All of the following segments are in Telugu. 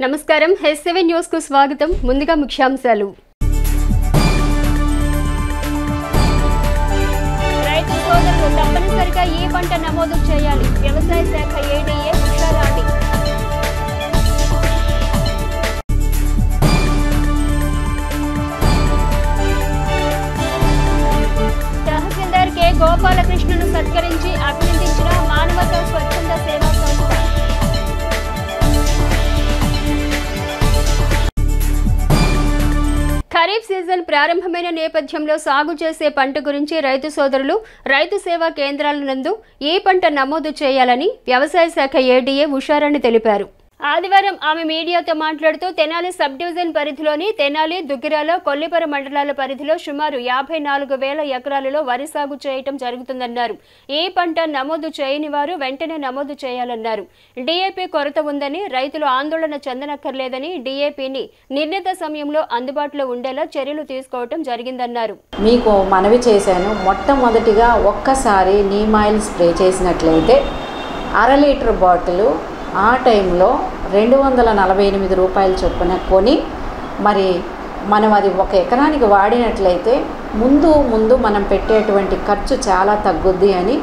నమస్కారం హెస్7 న్యూస్ కు స్వాగతం. ముందుగా ముఖ్యాంశాలు. రైతు సోదరులు తప్పనిసరిగా ఈ పంట నమోదు చేయాలి. వ్యవసాయ శాఖ ఏడీఏ ఉషారాణి. తహసీల్దార్ కె గోపాలకృష్ణను సత్కరించి అభినందించిన మానవతా స్వచ్ఛంద సేవా సంస్థ. ఖరీఫ్ సీజన్ ప్రారంభమైన నేపథ్యంలో సాగు చేసే పంట గురించి రైతు సోదరులు రైతు సేవా కేంద్రాల నందు ఈ పంట నమోదు చేయాలని వ్యవసాయ శాఖ ఏడీఏ ఉషారాణి తెలిపారు. ఆదివారం ఆమె మీడియాతో మాట్లాడుతూ తెనాలి సబ్ డివిజన్ పరిధిలోని తెనాలి, దుగ్గిరాల, కొల్లిపర మండలాల పరిధిలో సుమారు 54,000 ఎకరాలలో వరి సాగు చేయటం జరుగుతుందన్నారు. ఈ పంట నమోదు చేయని వారు వెంటనే నమోదు చేయాలన్నారు. డీఏపీ కొరత ఉందని రైతులు ఆందోళన చెందనక్కర్లేదని డీఏపీని నిర్ణీత సమయంలో అందుబాటులో ఉండేలా చర్యలు తీసుకోవటం జరిగిందన్నారు. మీకు మనవి చేశాను, మొట్టమొదటిగా ఒక్కసారి నీమ్ ఆయిల్ స్ప్రే చేసినట్లయితే 1/2 లీటర్ బాటిల్ ఆ టైంలో 248 రూపాయల చొప్పున కొని మరి మనం అది 1 ఎకరానికి వాడినట్లయితే ముందు మనం పెట్టేటువంటి ఖర్చు చాలా తగ్గుద్ది అని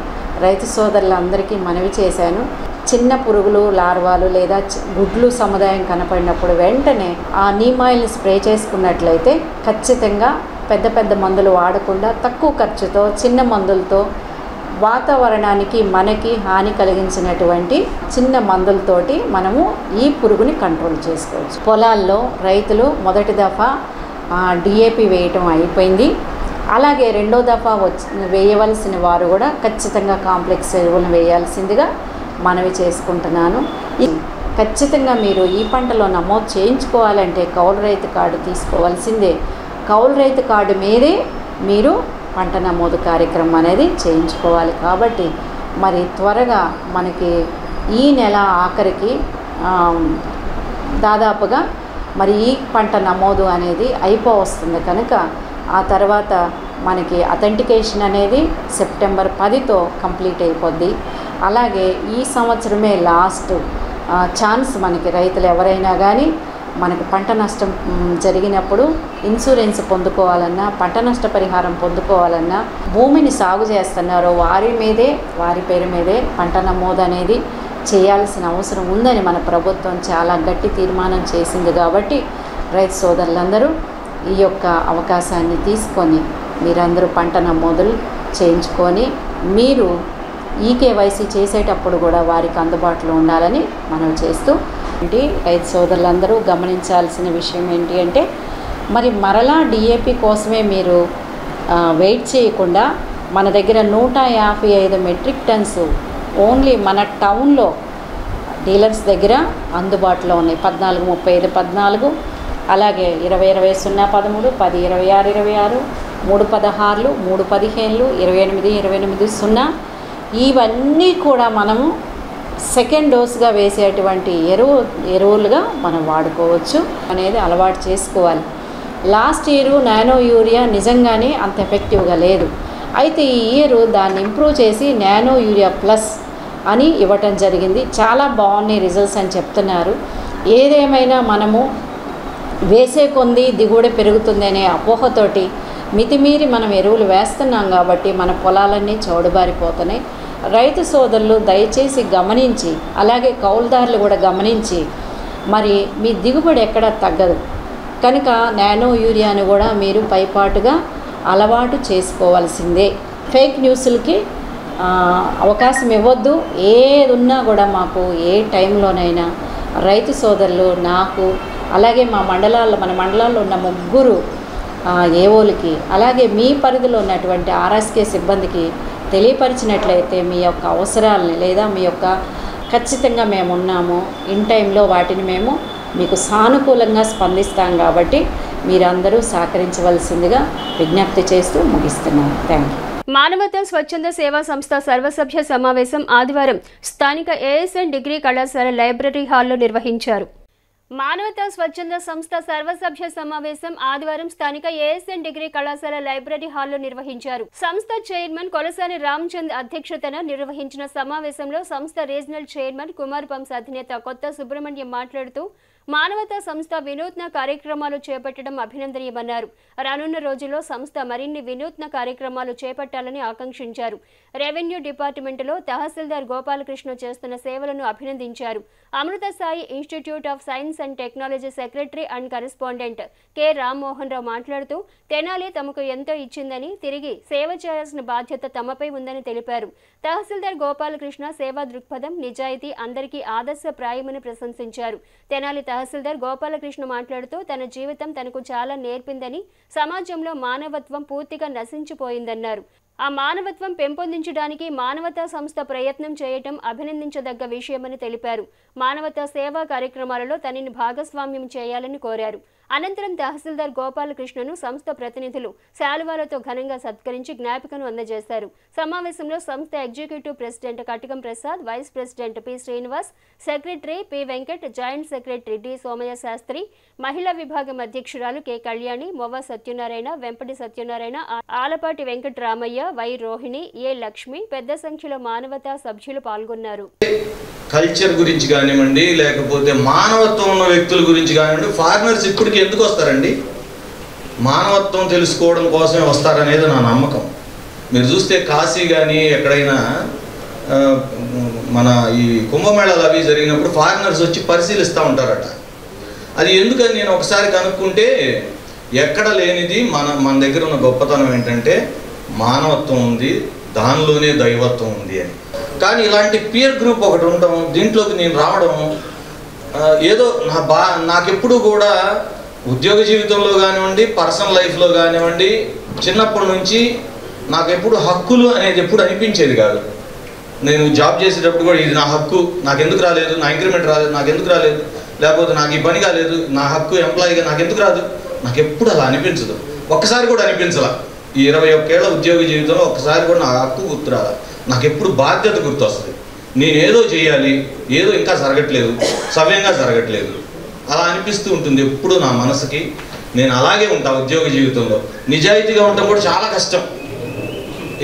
రైతు సోదరులందరికీ మనవి చేశాను. చిన్న పురుగులు, లార్వాలు లేదా గుడ్లు సముదాయం కనపడినప్పుడు వెంటనే ఆ నీమ్ ఆయిల్ని స్ప్రే చేసుకున్నట్లయితే ఖచ్చితంగా పెద్ద మందులు వాడకుండా తక్కువ ఖర్చుతో చిన్న మందులతో వాతావరణానికి మనకి హాని కలిగించినటువంటి చిన్న మందులతోటి మనము ఈ పురుగుని కంట్రోల్ చేసుకోవచ్చు. పొలాల్లో రైతులు మొదటి దఫా డిఏపి వేయటం అయిపోయింది. అలాగే రెండో దఫా వేయవలసిన వారు కూడా ఖచ్చితంగా కాంప్లెక్స్ ఎరువులను వేయాల్సిందిగా మనవి చేసుకుంటున్నాను. ఖచ్చితంగా మీరు ఈ పంటలో నమోదు చేయించుకోవాలంటే కౌలు రైతు కార్డు తీసుకోవాల్సిందే. కౌలు రైతు కార్డు మీదే మీరు పంట నమోదు కార్యక్రమం అనేది చేయించుకోవాలి. కాబట్టి మరి త్వరగా మనకి ఈ నెల ఆఖరికి దాదాపుగా మరి ఈ పంట నమోదు అనేది అయిపోవస్తుంది కనుక ఆ తర్వాత మనకి అథెంటికేషన్ అనేది సెప్టెంబర్ 10తో కంప్లీట్ అయిపోద్ది. అలాగే ఈ సంవత్సరమే లాస్ట్ ఛాన్స్ మనకి రైతులు ఎవరైనా కానీ మనకి పంట నష్టం జరిగినప్పుడు ఇన్సూరెన్స్ పొందుకోవాలన్నా, పంట నష్ట పరిహారం పొందుకోవాలన్నా, భూమిని సాగు చేస్తున్నారో వారి పేరు మీదే పంట నమోదు అనేది చేయాల్సిన అవసరం ఉందని మన ప్రభుత్వం చాలా గట్టి తీర్మానం చేసింది. కాబట్టి రైతు సోదరులందరూ ఈ యొక్క అవకాశాన్ని తీసుకొని మీరందరూ పంట నమోదులు చేయించుకొని మీరు ఈ కేవైసీ చేసేటప్పుడు కూడా వారికి అందుబాటులో ఉండాలని మనం చేస్తూ రైతు సోదరులందరూ గమనించాల్సిన విషయం ఏంటి అంటే మరి మరలా డిఏపి కోసమే మీరు వెయిట్ చేయకుండా మన దగ్గర 155 మెట్రిక్ టన్స్ ఓన్లీ మన టౌన్లో డీలర్స్ దగ్గర అందుబాటులో ఉన్నాయి. 1435 14, అలాగే 2020 013, 10 26 26, 316, 315, 28 0 ఇవన్నీ కూడా మనము సెకండ్ డోస్గా వేసేటువంటి ఎరువులుగా మనం వాడుకోవచ్చు అనేది అలవాటు చేసుకోవాలి. లాస్ట్ ఇయర్ నానో యూరియా నిజంగానే అంత ఎఫెక్టివ్గా లేదు. అయితే ఈ ఇయర్ దాన్ని ఇంప్రూవ్ చేసి నానో యూరియా ప్లస్ అని ఇవ్వటం జరిగింది. చాలా బాగున్నాయి రిజల్ట్స్ అని చెప్తున్నారు. ఏదేమైనా మనము వేసే కొంది దిగుబడి పెరుగుతుంది అనే అపోహతోటి మితిమీరి మనం ఎరువులు వేస్తున్నాం కాబట్టి మన పొలాలన్నీ చౌడుబారిపోతున్నాయి. రైతు సోదరులు దయచేసి గమనించి, అలాగే కౌలుదారులు కూడా గమనించి మరి మీ దిగుబడి ఎక్కడ తగ్గదు కనుక నానో యూరియాను కూడా మీరు పైపాటుగా అలవాటు చేసుకోవాల్సిందే. ఫేక్ న్యూస్లకి అవకాశం ఇవ్వద్దు. ఏది ఉన్నా కూడా మాకు ఏ టైంలోనైనా రైతు సోదరులు నాకు, అలాగే మన మండలాల్లో ఉన్న 3 ఏఓలకి, అలాగే మీ పరిధిలో ఉన్నటువంటి ఆర్ఎస్కే సిబ్బందికి తెలియపరిచినట్లయితే మీ యొక్క అవసరాలని లేదా మీ యొక్క ఖచ్చితంగా మేము ఉన్నాము ఇన్ టైంలో వాటిని మేము మీకు సానుకూలంగా స్పందిస్తాం. కాబట్టి మీరందరూ సహకరించవలసిందిగా విజ్ఞప్తి చేస్తూ ముగిస్తున్నాను. Thank you. మానవతా స్వచ్ఛంద సేవా సంస్థ సర్వసభ్య సమావేశం ఆదివారం స్థానిక ఏఎస్ఎన్ డిగ్రీ కళాశాల లైబ్రరీ హాల్లో నిర్వహించారు. మానవతా స్వచ్ఛంద సంస్థ సర్వసభ్య సమావేశం ఆదివారం స్థానిక ఏఎస్ఎన్ డిగ్రీ కళాశాల లైబ్రరీ హాల్లో నిర్వహించారు. సంస్థ చైర్మన్ కొలసాని రామచంద్ అధ్యక్షతన నిర్వహించిన సమావేశంలో సంస్థ రీజనల్ చైర్మన్ కుమార్ పంస్ అధినేత కొత్త సుబ్రహ్మణ్యం మాట్లాడుతూ మానవతా సంస్థ వినూత్న కార్యక్రమాలు చేపట్టడం అభినందనీయమన్నారు. రానున్న రోజుల్లో సంస్థ మరిన్ని వినూత్న కార్యక్రమాలు చేపట్టాలని ఆకాంక్షించారు. రెవెన్యూ డిపార్ట్మెంటులో తహసీల్దార్ గోపాలకృష్ణ చేస్తున్న సేవలను అభినందించారు. Amrutha Sai institute of science and technology secretary and correspondent K Rammohan Rao మాట్లాడుతూ తెనాలి తమకు ఎంతో ఇచ్చిందని, తిరిగి సేవ చేయాల్సిన బాధ్యత తమపై ఉందని తెలిపారు. తహసీల్దార్ గోపాలకృష్ణ సేవా దృక్పథం, నిజాయితీ అందరికీ ఆదర్శప్రాయమని ప్రశంసించారు. తెనాలి తహసీల్దార్ గోపాలకృష్ణ మాట్లాడుతూ తన జీవితం తనకు చాలా నేర్పిందని, సమాజంలో మానవత్వం పూర్తిగా నశించిపోయిందన్నారు. ఆ మానవత్వం పెంపొందించడానికి మానవతా సంస్థ ప్రయత్నం చేయటం అభినందించదగ్గ విషయమని తెలిపారు. మానవతా సేవా కార్యక్రమాలలో తనని భాగస్వామ్యం చేయాలని కోరారు. అనంతరం తహసీల్దార్ గోపాలకృష్ణను సంస్థ ప్రతినిధులు శాలువాలతో ఘనంగా సత్కరించి జ్ఞాపికను అందజేశారు. సమావేశంలో సంస్థ executive president Katikam Prasad, vice president P Srinivas, secretary P Venkat, joint secretary D Somaiah Sastry, మహిళా విభాగం అధ్యక్షురాలు K Kalyani, Movva Satyanarayana, Vempati Satyanarayana, Alapati Venkata Ramaiah, Y Rohini, A Lakshmi, పెద్ద సంఖ్యలో మానవతా సభ్యులు పాల్గొన్నారు. కల్చర్ గురించి కానివ్వండి, లేకపోతే మానవత్వం ఉన్న వ్యక్తుల గురించి కానివ్వండి, ఫారినర్స్ ఇప్పటికి ఎందుకు వస్తారండి? మానవత్వం తెలుసుకోవడం కోసమే వస్తారనేది నా నమ్మకం. మీరు చూస్తే కాశీ కానీ ఎక్కడైనా మన ఈ కుంభమేళాలు అవి జరిగినప్పుడు ఫారినర్స్ వచ్చి పరిశీలిస్తూ ఉంటారట. అది ఎందుకని నేను ఒకసారి కనుక్కుంటే ఎక్కడ లేనిది మన దగ్గర ఉన్న గొప్పతనం ఏంటంటే మానవత్వం ఉంది, దానిలోనే దైవత్వం ఉంది అని. కానీ ఇలాంటి పీర్ గ్రూప్ ఒకటి ఉండడం, దీంట్లోకి నేను రావడం ఏదో నాకెప్పుడు కూడా ఉద్యోగ జీవితంలో కానివ్వండి, పర్సనల్ లైఫ్లో కానివ్వండి, చిన్నప్పటి నుంచి నాకెప్పుడు హక్కులు అనేది ఎప్పుడు అనిపించేది కాదు. నేను జాబ్ చేసేటప్పుడు కూడా ఇది నా హక్కు, నాకు ఎందుకు రాలేదు, నా ఇంక్రిమెంట్ రాలేదు, నాకు ఎందుకు రాలేదు, లేకపోతే నాకు ఈ పని కాలేదు, నా హక్కు ఎంప్లాయీగా నాకు ఎందుకు రాదు, నాకు ఎప్పుడు అలా అనిపించదు. ఒక్కసారి కూడా అనిపించాల. ఈ 21 ఏళ్ల ఉద్యోగ జీవితంలో ఒక్కసారి కూడా నా హక్కు గుర్తురాల. నాకు ఎప్పుడు బాధ్యత గుర్తొస్తుంది. నేను ఏదో చేయాలి, ఏదో ఇంకా జరగట్లేదు, సవ్యంగా జరగట్లేదు, అలా అనిపిస్తూ ఉంటుంది ఎప్పుడు నా మనసుకి. నేను అలాగే ఉంటా ఉద్యోగ జీవితంలో. నిజాయితీగా ఉండటం కూడా చాలా కష్టం.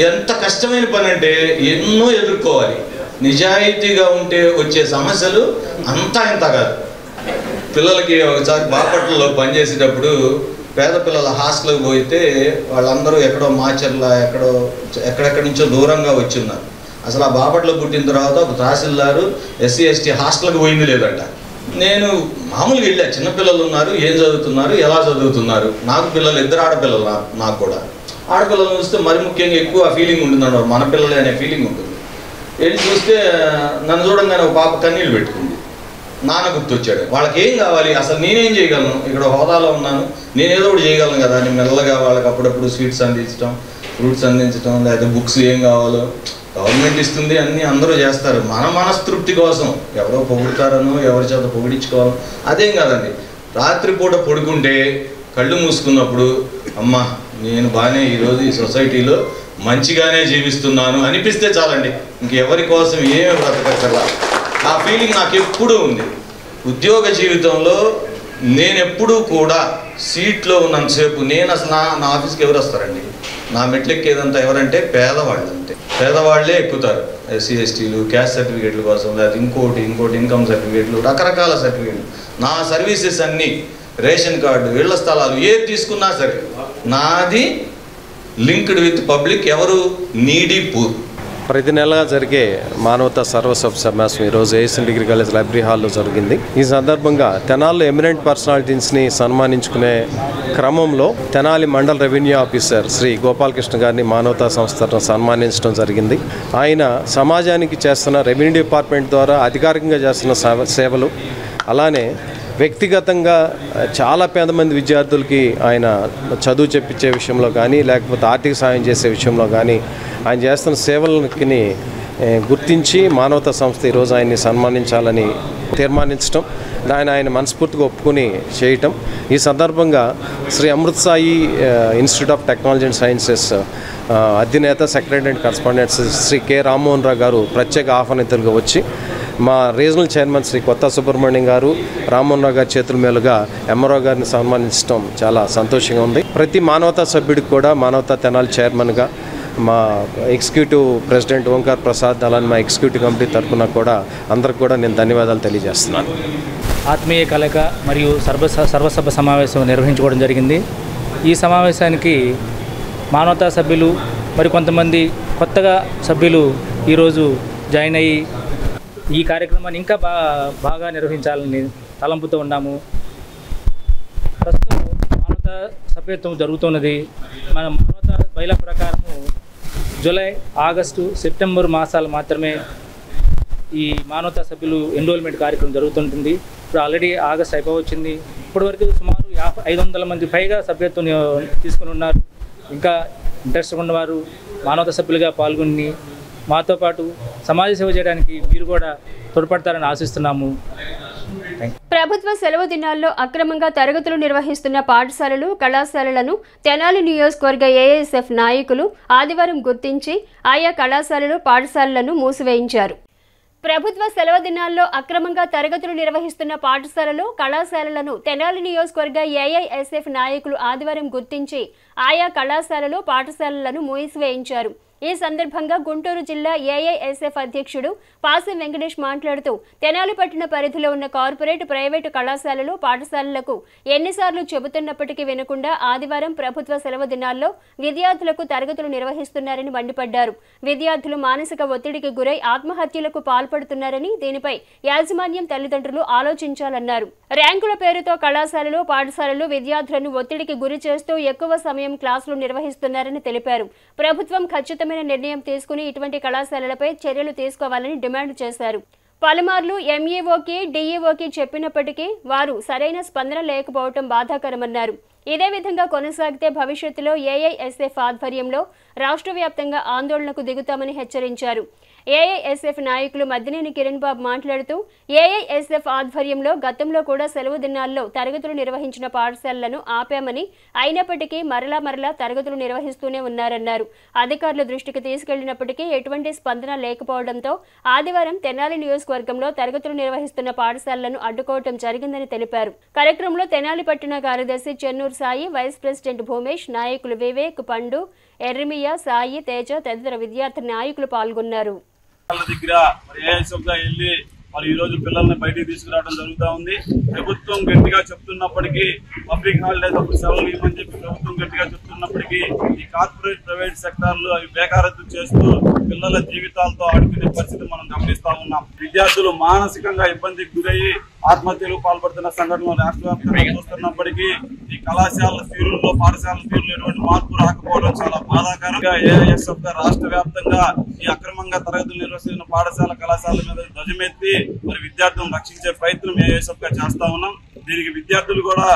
ఎంత కష్టమైన పని అంటే ఎన్నో ఎదుర్కోవాలి. నిజాయితీగా ఉంటే వచ్చే సమస్యలు అంతా ఇంత కాదు. పిల్లలకి ఒకసారి బాపట్లలో పనిచేసేటప్పుడు పేద పిల్లల హాస్టల్కి పోయితే వాళ్ళందరూ ఎక్కడో మాచర్ల ఎక్కడెక్కడి నుంచో దూరంగా వచ్చి ఉన్నారు. అసలు ఆ బాపట్లో పుట్టిన తర్వాత ఒక తహసీల్దారు SC ST హాస్టల్కి పోయింది లేదంట. నేను మామూలుగా వెళ్ళా, చిన్నపిల్లలు ఉన్నారు, ఏం చదువుతున్నారు, ఎలా చదువుతున్నారు. నాకు పిల్లలు, 2 ఆడపిల్లలు. నాకు కూడా ఆడపిల్లలు చూస్తే మరి ముఖ్యంగా ఎక్కువ ఫీలింగ్ ఉంటుందన్న, మన పిల్లలే అనే ఫీలింగ్ ఉంటుంది. వెళ్ళి చూస్తే నన్ను చూడంగానే ఒక పాప కన్నీళ్ళు పెట్టుకుంది. నాన్న గుర్తొచ్చాడు. వాళ్ళకి ఏం కావాలి, అసలు నేనేం చేయగలను, ఇక్కడ హోదాలో ఉన్నాను, నేనేదో ఒకటి చేయగలను కదా అని మెల్లగా వాళ్ళకి అప్పుడప్పుడు స్వీట్స్ అందించడం, ఫ్రూట్స్ అందించడం, లేదా బుక్స్ ఏం కావాలో గవర్నమెంట్ ఇస్తుంది, అన్నీ అందరూ చేస్తారు. మన మనస్తృప్తి కోసం ఎవరో పొగుడుతారనో ఎవరి చేత పొగిడించుకోవాలో అదేం కాదండి. రాత్రిపూట పడుకుంటే కళ్ళు మూసుకున్నప్పుడు అమ్మ నేను బాగానే ఈరోజు ఈ సొసైటీలో మంచిగానే జీవిస్తున్నాను అనిపిస్తే చాలండి. ఇంకెవరి కోసం ఏమీ బ్రతకక్కర్లా. ఆ ఫీలింగ్ నాకు ఎప్పుడూ ఉంది. ఉద్యోగ జీవితంలో నేను ఎప్పుడూ కూడా సీట్లో ఉన్నంతసేపు నేను అసలు నా ఆఫీస్కి ఎవరు వస్తారండి? నా మెట్లెక్కేదంతా ఎవరంటే పేదవాళ్ళు. అంతే, పేదవాళ్లే ఎక్కుతారు. SC STలు క్యాస్ట్ సర్టిఫికేట్ల కోసం, లేదా ఇంకోటి ఇన్కమ్ సర్టిఫికేట్లు, రకరకాల సర్టిఫికేట్లు. నా సర్వీసెస్ అన్నీ, రేషన్ కార్డు, ఇళ్ల స్థలాలు ఏది తీసుకున్నా సరే నాది లింక్డ్ విత్ పబ్లిక్. ఎవరు? Needy poor. ప్రతి నెల జరిగే మానవతా సర్వసభ సమావేశం ఈరోజు ఏఎస్ఎన్ డిగ్రీ కాలేజ్ లైబ్రరీ హాల్లో జరిగింది. ఈ సందర్భంగా తెనాలిలో ఎమినెంట్ పర్సనాలిటీస్ని సన్మానించుకునే క్రమంలో తెనాలి మండల రెవెన్యూ ఆఫీసర్ శ్రీ గోపాలకృష్ణ గారిని మానవతా సంస్థను సన్మానించడం జరిగింది. ఆయన సమాజానికి చేస్తున్న రెవెన్యూ డిపార్ట్మెంట్ ద్వారా అధికారికంగా చేస్తున్న సేవలు, అలానే వ్యక్తిగతంగా చాలా పేద మంది విద్యార్థులకి ఆయన చదువు చెప్పించే విషయంలో కానీ, లేకపోతే ఆర్థిక సాయం చేసే విషయంలో కానీ ఆయన చేస్తున్న సేవలకి గుర్తించి మానవతా సంస్థ ఈరోజు ఆయన్ని సన్మానించాలని తీర్మానించడం, ఆయన మనస్ఫూర్తిగా ఒప్పుకొని చేయటం. ఈ సందర్భంగా Sri Amrutha Sai institute of technology and sciences అధినేత, secretary and correspondent Sri K Rammohan Rao గారు ప్రత్యేక ఆహ్వానితులుగా వచ్చి మా రీజనల్ చైర్మన్ శ్రీ కొత్త సుబ్రహ్మణ్యం గారు, రామ్మోహన్ రావు గారి చేతుల మీదుగా ఎంఆర్ఓ గారిని సన్మానించడం చాలా సంతోషంగా ఉంది. ప్రతి మానవతా సభ్యుడికి కూడా మానవతా తెనాలి చైర్మన్గా మా ఎగ్జిక్యూటివ్ ప్రెసిడెంట్ ఓంకార్ ప్రసాద్, అలానే మా ఎగ్జిక్యూటివ్ కమిటీ తరఫున కూడా అందరికి కూడా నేను ధన్యవాదాలు తెలియజేస్తున్నాను. ఆత్మీయ కలయిక మరియు సర్వసభ సమావేశం నిర్వహించుకోవడం జరిగింది. ఈ సమావేశానికి మానవతా సభ్యులు మరి కొంతమంది కొత్తగా సభ్యులు ఈరోజు జాయిన్ అయ్యి ఈ కార్యక్రమాన్ని ఇంకా బాగా నిర్వహించాలని తలంపుతో ఉన్నాము. ప్రస్తుతం మానవతా సభ్యత్వం జరుగుతున్నది. మన మానవతా బైలా ప్రకారము జూలై, ఆగస్టు, సెప్టెంబర్ మాసాలు మాత్రమే ఈ మానవతా సభ్యులు ఎన్రోల్మెంట్ కార్యక్రమం జరుగుతుంటుంది. ఇప్పుడు ఆల్రెడీ ఆగస్ట్ అయిపోవచ్చింది. ఇప్పటివరకు సుమారు 500 మంది పైగా సభ్యత్వం తీసుకుని ఉన్నారు. ఇంకా ఇంట్రెస్ట్ ఉన్నవారు మానవతా సభ్యులుగా పాల్గొని మాతో పాటు సమాజ సేవ చేయడానికి మీరు కూడా తోడ్పడతారని ఆశిస్తున్నాము. ప్రభుత్వ సెలవు దినాల్లో అక్రమంగా తరగతులు నిర్వహిస్తున్న పాఠశాలలు, కళాశాలలను తెనాలి నియోజకవర్గ ఏఐఎస్ఎఫ్ నాయకులు ఆదివారం గుర్తించి ఆయా కళాశాలలు, పాఠశాలలను మూసివేయించారు. ప్రభుత్వ సెలవు దినాల్లో అక్రమంగా తరగతులు నిర్వహిస్తున్న పాఠశాలలు, కళాశాలలను తెనాలి నియోజకవర్గ ఏఐఎస్ఎఫ్ నాయకులు ఆదివారం గుర్తించి ఆయా కళాశాలలు, పాఠశాలలను మూసివేయించారు. ఈ సందర్భంగా గుంటూరు జిల్లా ఏఐఎస్ఎఫ్ అధ్యక్షుడు పాసి వెంకటేష్ మాట్లాడుతూ తెనాలి పట్టణ పరిధిలో ఉన్న కార్పొరేట్, ప్రైవేటు కళాశాలలు, పాఠశాలలకు ఎన్నిసార్లు చెబుతున్నప్పటికీ వినకుండా ఆదివారం ప్రభుత్వ సెలవు దినాల్లో విద్యార్థులకు తరగతులు నిర్వహిస్తున్నారని మండిపడ్డారు. విద్యార్థులు మానసిక ఒత్తిడికి గురై ఆత్మహత్యలకు పాల్పడుతున్నారని, దీనిపై యాజమాన్యం, తల్లిదండ్రులు ఆలోచించాలన్నారు. ర్యాంకుల పేరుతో కళాశాలలు, పాఠశాలలు విద్యార్థులను ఒత్తిడికి గురి చేస్తూ ఎక్కువ సమయం క్లాసులు నిర్వహిస్తున్నారని తెలిపారు. ప్రభుత్వం ఖచ్చితమైన నిర్ణయం తీసుకుని ఇటువంటి కళాశాలలపై చర్యలు తీసుకోవాలని డిమాండ్ చేశారు. పలుమార్లు ఎంఈఓకి, డిఈఓకి చెప్పినప్పటికీ వారు సరైన స్పందన లేకపోవడం బాధాకరమన్నారు. ఇదే విధంగా కొనసాగితే భవిష్యత్తులో ఏఐఎస్ఎఫ్ ఆధ్వర్యంలో రాష్ట్ర వ్యాప్తంగా ఆందోళనకు దిగుతామని హెచ్చరించారు. ఏఐఎస్ఎఫ్ నాయకులు మద్దినేని కిరణ్ బాబు మాట్లాడుతూ ఏఐఎస్ఎఫ్ ఆధ్వర్యంలో గతంలో కూడా సెలవు దినాల్లో తరగతులు నిర్వహించిన పాఠశాలలను ఆపామని, అయినప్పటికీ మరలా తరగతులు నిర్వహిస్తూనే ఉన్నారన్నారు. అధికారుల దృష్టికి తీసుకెళ్లినప్పటికీ ఎటువంటి స్పందన లేకపోవడంతో ఆదివారం తెనాలి నియోజకవర్గంలో తరగతులు నిర్వహిస్తున్న పాఠశాలలను అడ్డుకోవడం జరిగిందని తెలిపారు. కార్యక్రమంలో తెనాలి పట్టణ కార్యదర్శి చెన్నూరు సాయి, వైస్ ప్రెసిడెంట్ భూమేష్, నాయకులు వివేక్, పండు, ఎర్రిమియా, సాయి, తేజ తదితర విద్యార్థి నాయకులు పాల్గొన్నారు. మరి ఈ రోజు పిల్లల్ని బయటికి తీసుకురావడం జరుగుతూ ఉంది. ప్రభుత్వం గట్టిగా చెప్తున్నప్పటికీ, పబ్లిక్ హాలిడేస్ అప్పుడు సెలవులు ఇవ్వమని చెప్పి ప్రభుత్వం గట్టిగా చెప్తున్నప్పటికీ ఈ కార్పొరేట్, ప్రైవేట్ సెక్టార్లు అవి బేకారత్తు చేస్తూ పిల్లల జీవితాలతో ఆడుకునే పరిస్థితి మనం గమనిస్తా ఉన్నాం. విద్యార్థులు మానసికంగా ఇబ్బందికి గురయ్యి ఆత్మహత్యలకు పాల్పడుతున్న సంఘటనలు రాష్ట్ర వ్యాప్తంగా చూస్తున్నప్పటికీ ఈ కళాశాలల తీరుల్లో, పాఠశాలల తీరులో ఎటువంటి మార్పు రాకపోవడం చాలా బాధాకరంగా ఏఐఎస్ఎఫ్ గా రాష్ట్ర వ్యాప్తంగా ఈ అక్రమంగా తరగతులు నిర్వహిస్తున్న పాఠశాల, కళాశాలల మీద ధ్వజమెత్తి మరి విద్యార్థులను రక్షించే ప్రయత్నం ఏఐఎస్ఎఫ్ గా చేస్తా ఉన్నాం. దీనికి విద్యార్థులు కూడా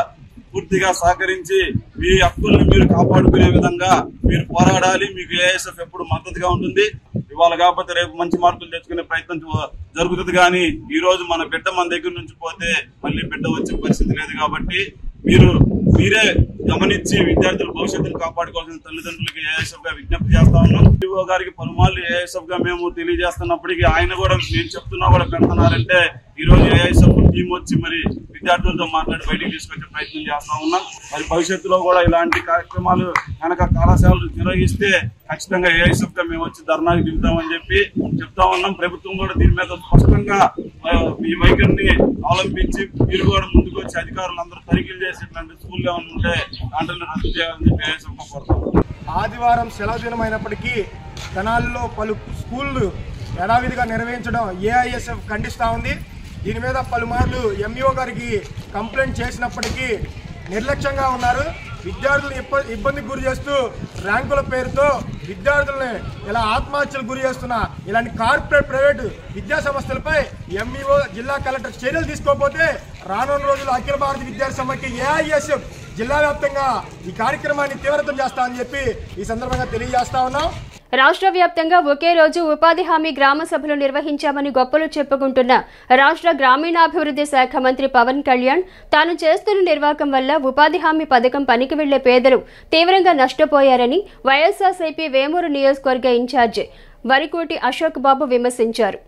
పూర్తిగా సహకరించి మీ హక్కుల్ని మీరు కాపాడుకునే విధంగా మీరు పోరాడాలి. మీకు ఏఐఎస్ఎఫ్ ఎప్పుడు మద్దతుగా ఉంటుంది. ఇవాళ కాకపోతే రేపు మంచి మార్కులు తెచ్చుకునే ప్రయత్నం జరుగుతుంది. కానీ ఈ రోజు మన బిడ్డ మన దగ్గర నుంచి పోతే మళ్ళీ బిడ్డ వచ్చే పరిస్థితి లేదు. కాబట్టి మీరే గమనించి విద్యార్థుల భవిష్యత్తును కాపాడుకోవాల్సిన తల్లిదండ్రులకి ఏఐఎస్ఎఫ్ గా విజ్ఞప్తి చేస్తా ఉన్నాం. డిఓ గారికి పలుమార్లు ఏఐఎస్ఎఫ్ గా మేము తెలియజేస్తున్నప్పటికీ ఆయన కూడా నేను చెప్తున్నా కూడా పెడుతున్నారంటే ఈ రోజు ఏఐఎస్ఎఫ్ టీం వచ్చి మరి విద్యార్థులతో మాట్లాడి బయటికి తీసుకొచ్చే ప్రయత్నం చేస్తా ఉన్నాం. మరి భవిష్యత్తులో కూడా ఇలాంటి కార్యక్రమాలు కనుక కళాశాలలు నిర్వహిస్తే ఖచ్చితంగా ఏఐఎస్ఎఫ్ గా మేము వచ్చి ధర్నాకి దిగుతామని చెప్పి చెప్తా ఉన్నాం. ప్రభుత్వం కూడా దీని మీద స్పష్టంగా ఈ వైఖరిని అవలంబించి మీరు కూడా ముందుకు వచ్చి అధికారులందరూ తనిఖీలు చేసి ఇట్లాంటి స్కూల్ ఏమైనా ఉంటే దాంట్లో రద్దు చేయాలని చెప్పి ఏఐఎస్ఎఫ్ గా కోరుతాం. ఆదివారం సెలవు దినమైనప్పటికీ తెనాలిలో పలు స్కూళ్లు యథావిధిగా నిర్వహించడం ఏఐఎస్ఎఫ్ ఖండిస్తూ ఉంది. దీని మీద పలుమార్లు ఎంఈఓ గారికి కంప్లైంట్ చేసినప్పటికీ నిర్లక్ష్యంగా ఉన్నారు. విద్యార్థులను ఇబ్బందికి గురి చేస్తూ ర్యాంకుల పేరుతో విద్యార్థులని ఇలా ఆత్మహత్యలకు గురి చేస్తున్న ఇలాంటి కార్పొరేట్, ప్రైవేటు విద్యా సంస్థలపై ఎంఈఓ, జిల్లా కలెక్టర్ చర్యలు తీసుకోకపోతే రానున్న రోజుల్లో అఖిల భారత విద్యార్థి సమైక్య ఏఐఎస్ఎఫ్ జిల్లా వ్యాప్తంగా ఈ కార్యక్రమాన్ని తీవ్రతం చేస్తామని చెప్పి ఈ సందర్భంగా తెలియజేస్తా ఉన్నాం. రాష్ట్ర వ్యాప్తంగా ఒకే రోజు ఉపాధి హామీ గ్రామ సభలు నిర్వహించామని గొప్పలు చెప్పుకుంటున్న రాష్ట్ర గ్రామీణాభివృద్ధి శాఖ మంత్రి పవన్ కళ్యాణ్ తాను చేస్తున్న నిర్వాహకం వల్ల ఉపాధి హామీ పథకం పనికి వెళ్లే పేదలు తీవ్రంగా నష్టపోయారని వైఎస్ఆర్సీపీ వేమూరు నియోజకవర్గ ఇన్ఛార్జి వరికోటి అశోక్ బాబు విమర్శించారు.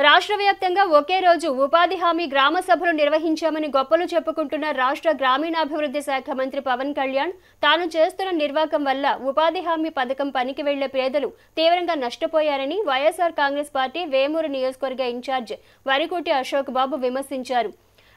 రాష్ట్ర వ్యాప్తంగా ఒకే రోజు ఉపాధి హామీ గ్రామ సభలు నిర్వహించామని గొప్పలు చెప్పుకుంటున్న రాష్ట్ర గ్రామీణాభివృద్ధి శాఖ మంత్రి పవన్ కళ్యాణ్ తాను చేస్తున్న నిర్వాకం వల్ల ఉపాధి హామీ పథకం పనికి వెళ్లే పేదలు తీవ్రంగా నష్టపోయారని వైఎస్ఆర్ కాంగ్రెస్ పార్టీ వేమూరు నియోజకవర్గ ఇన్ఛార్జ్ వరికోటి అశోక్ బాబు విమర్శించారు.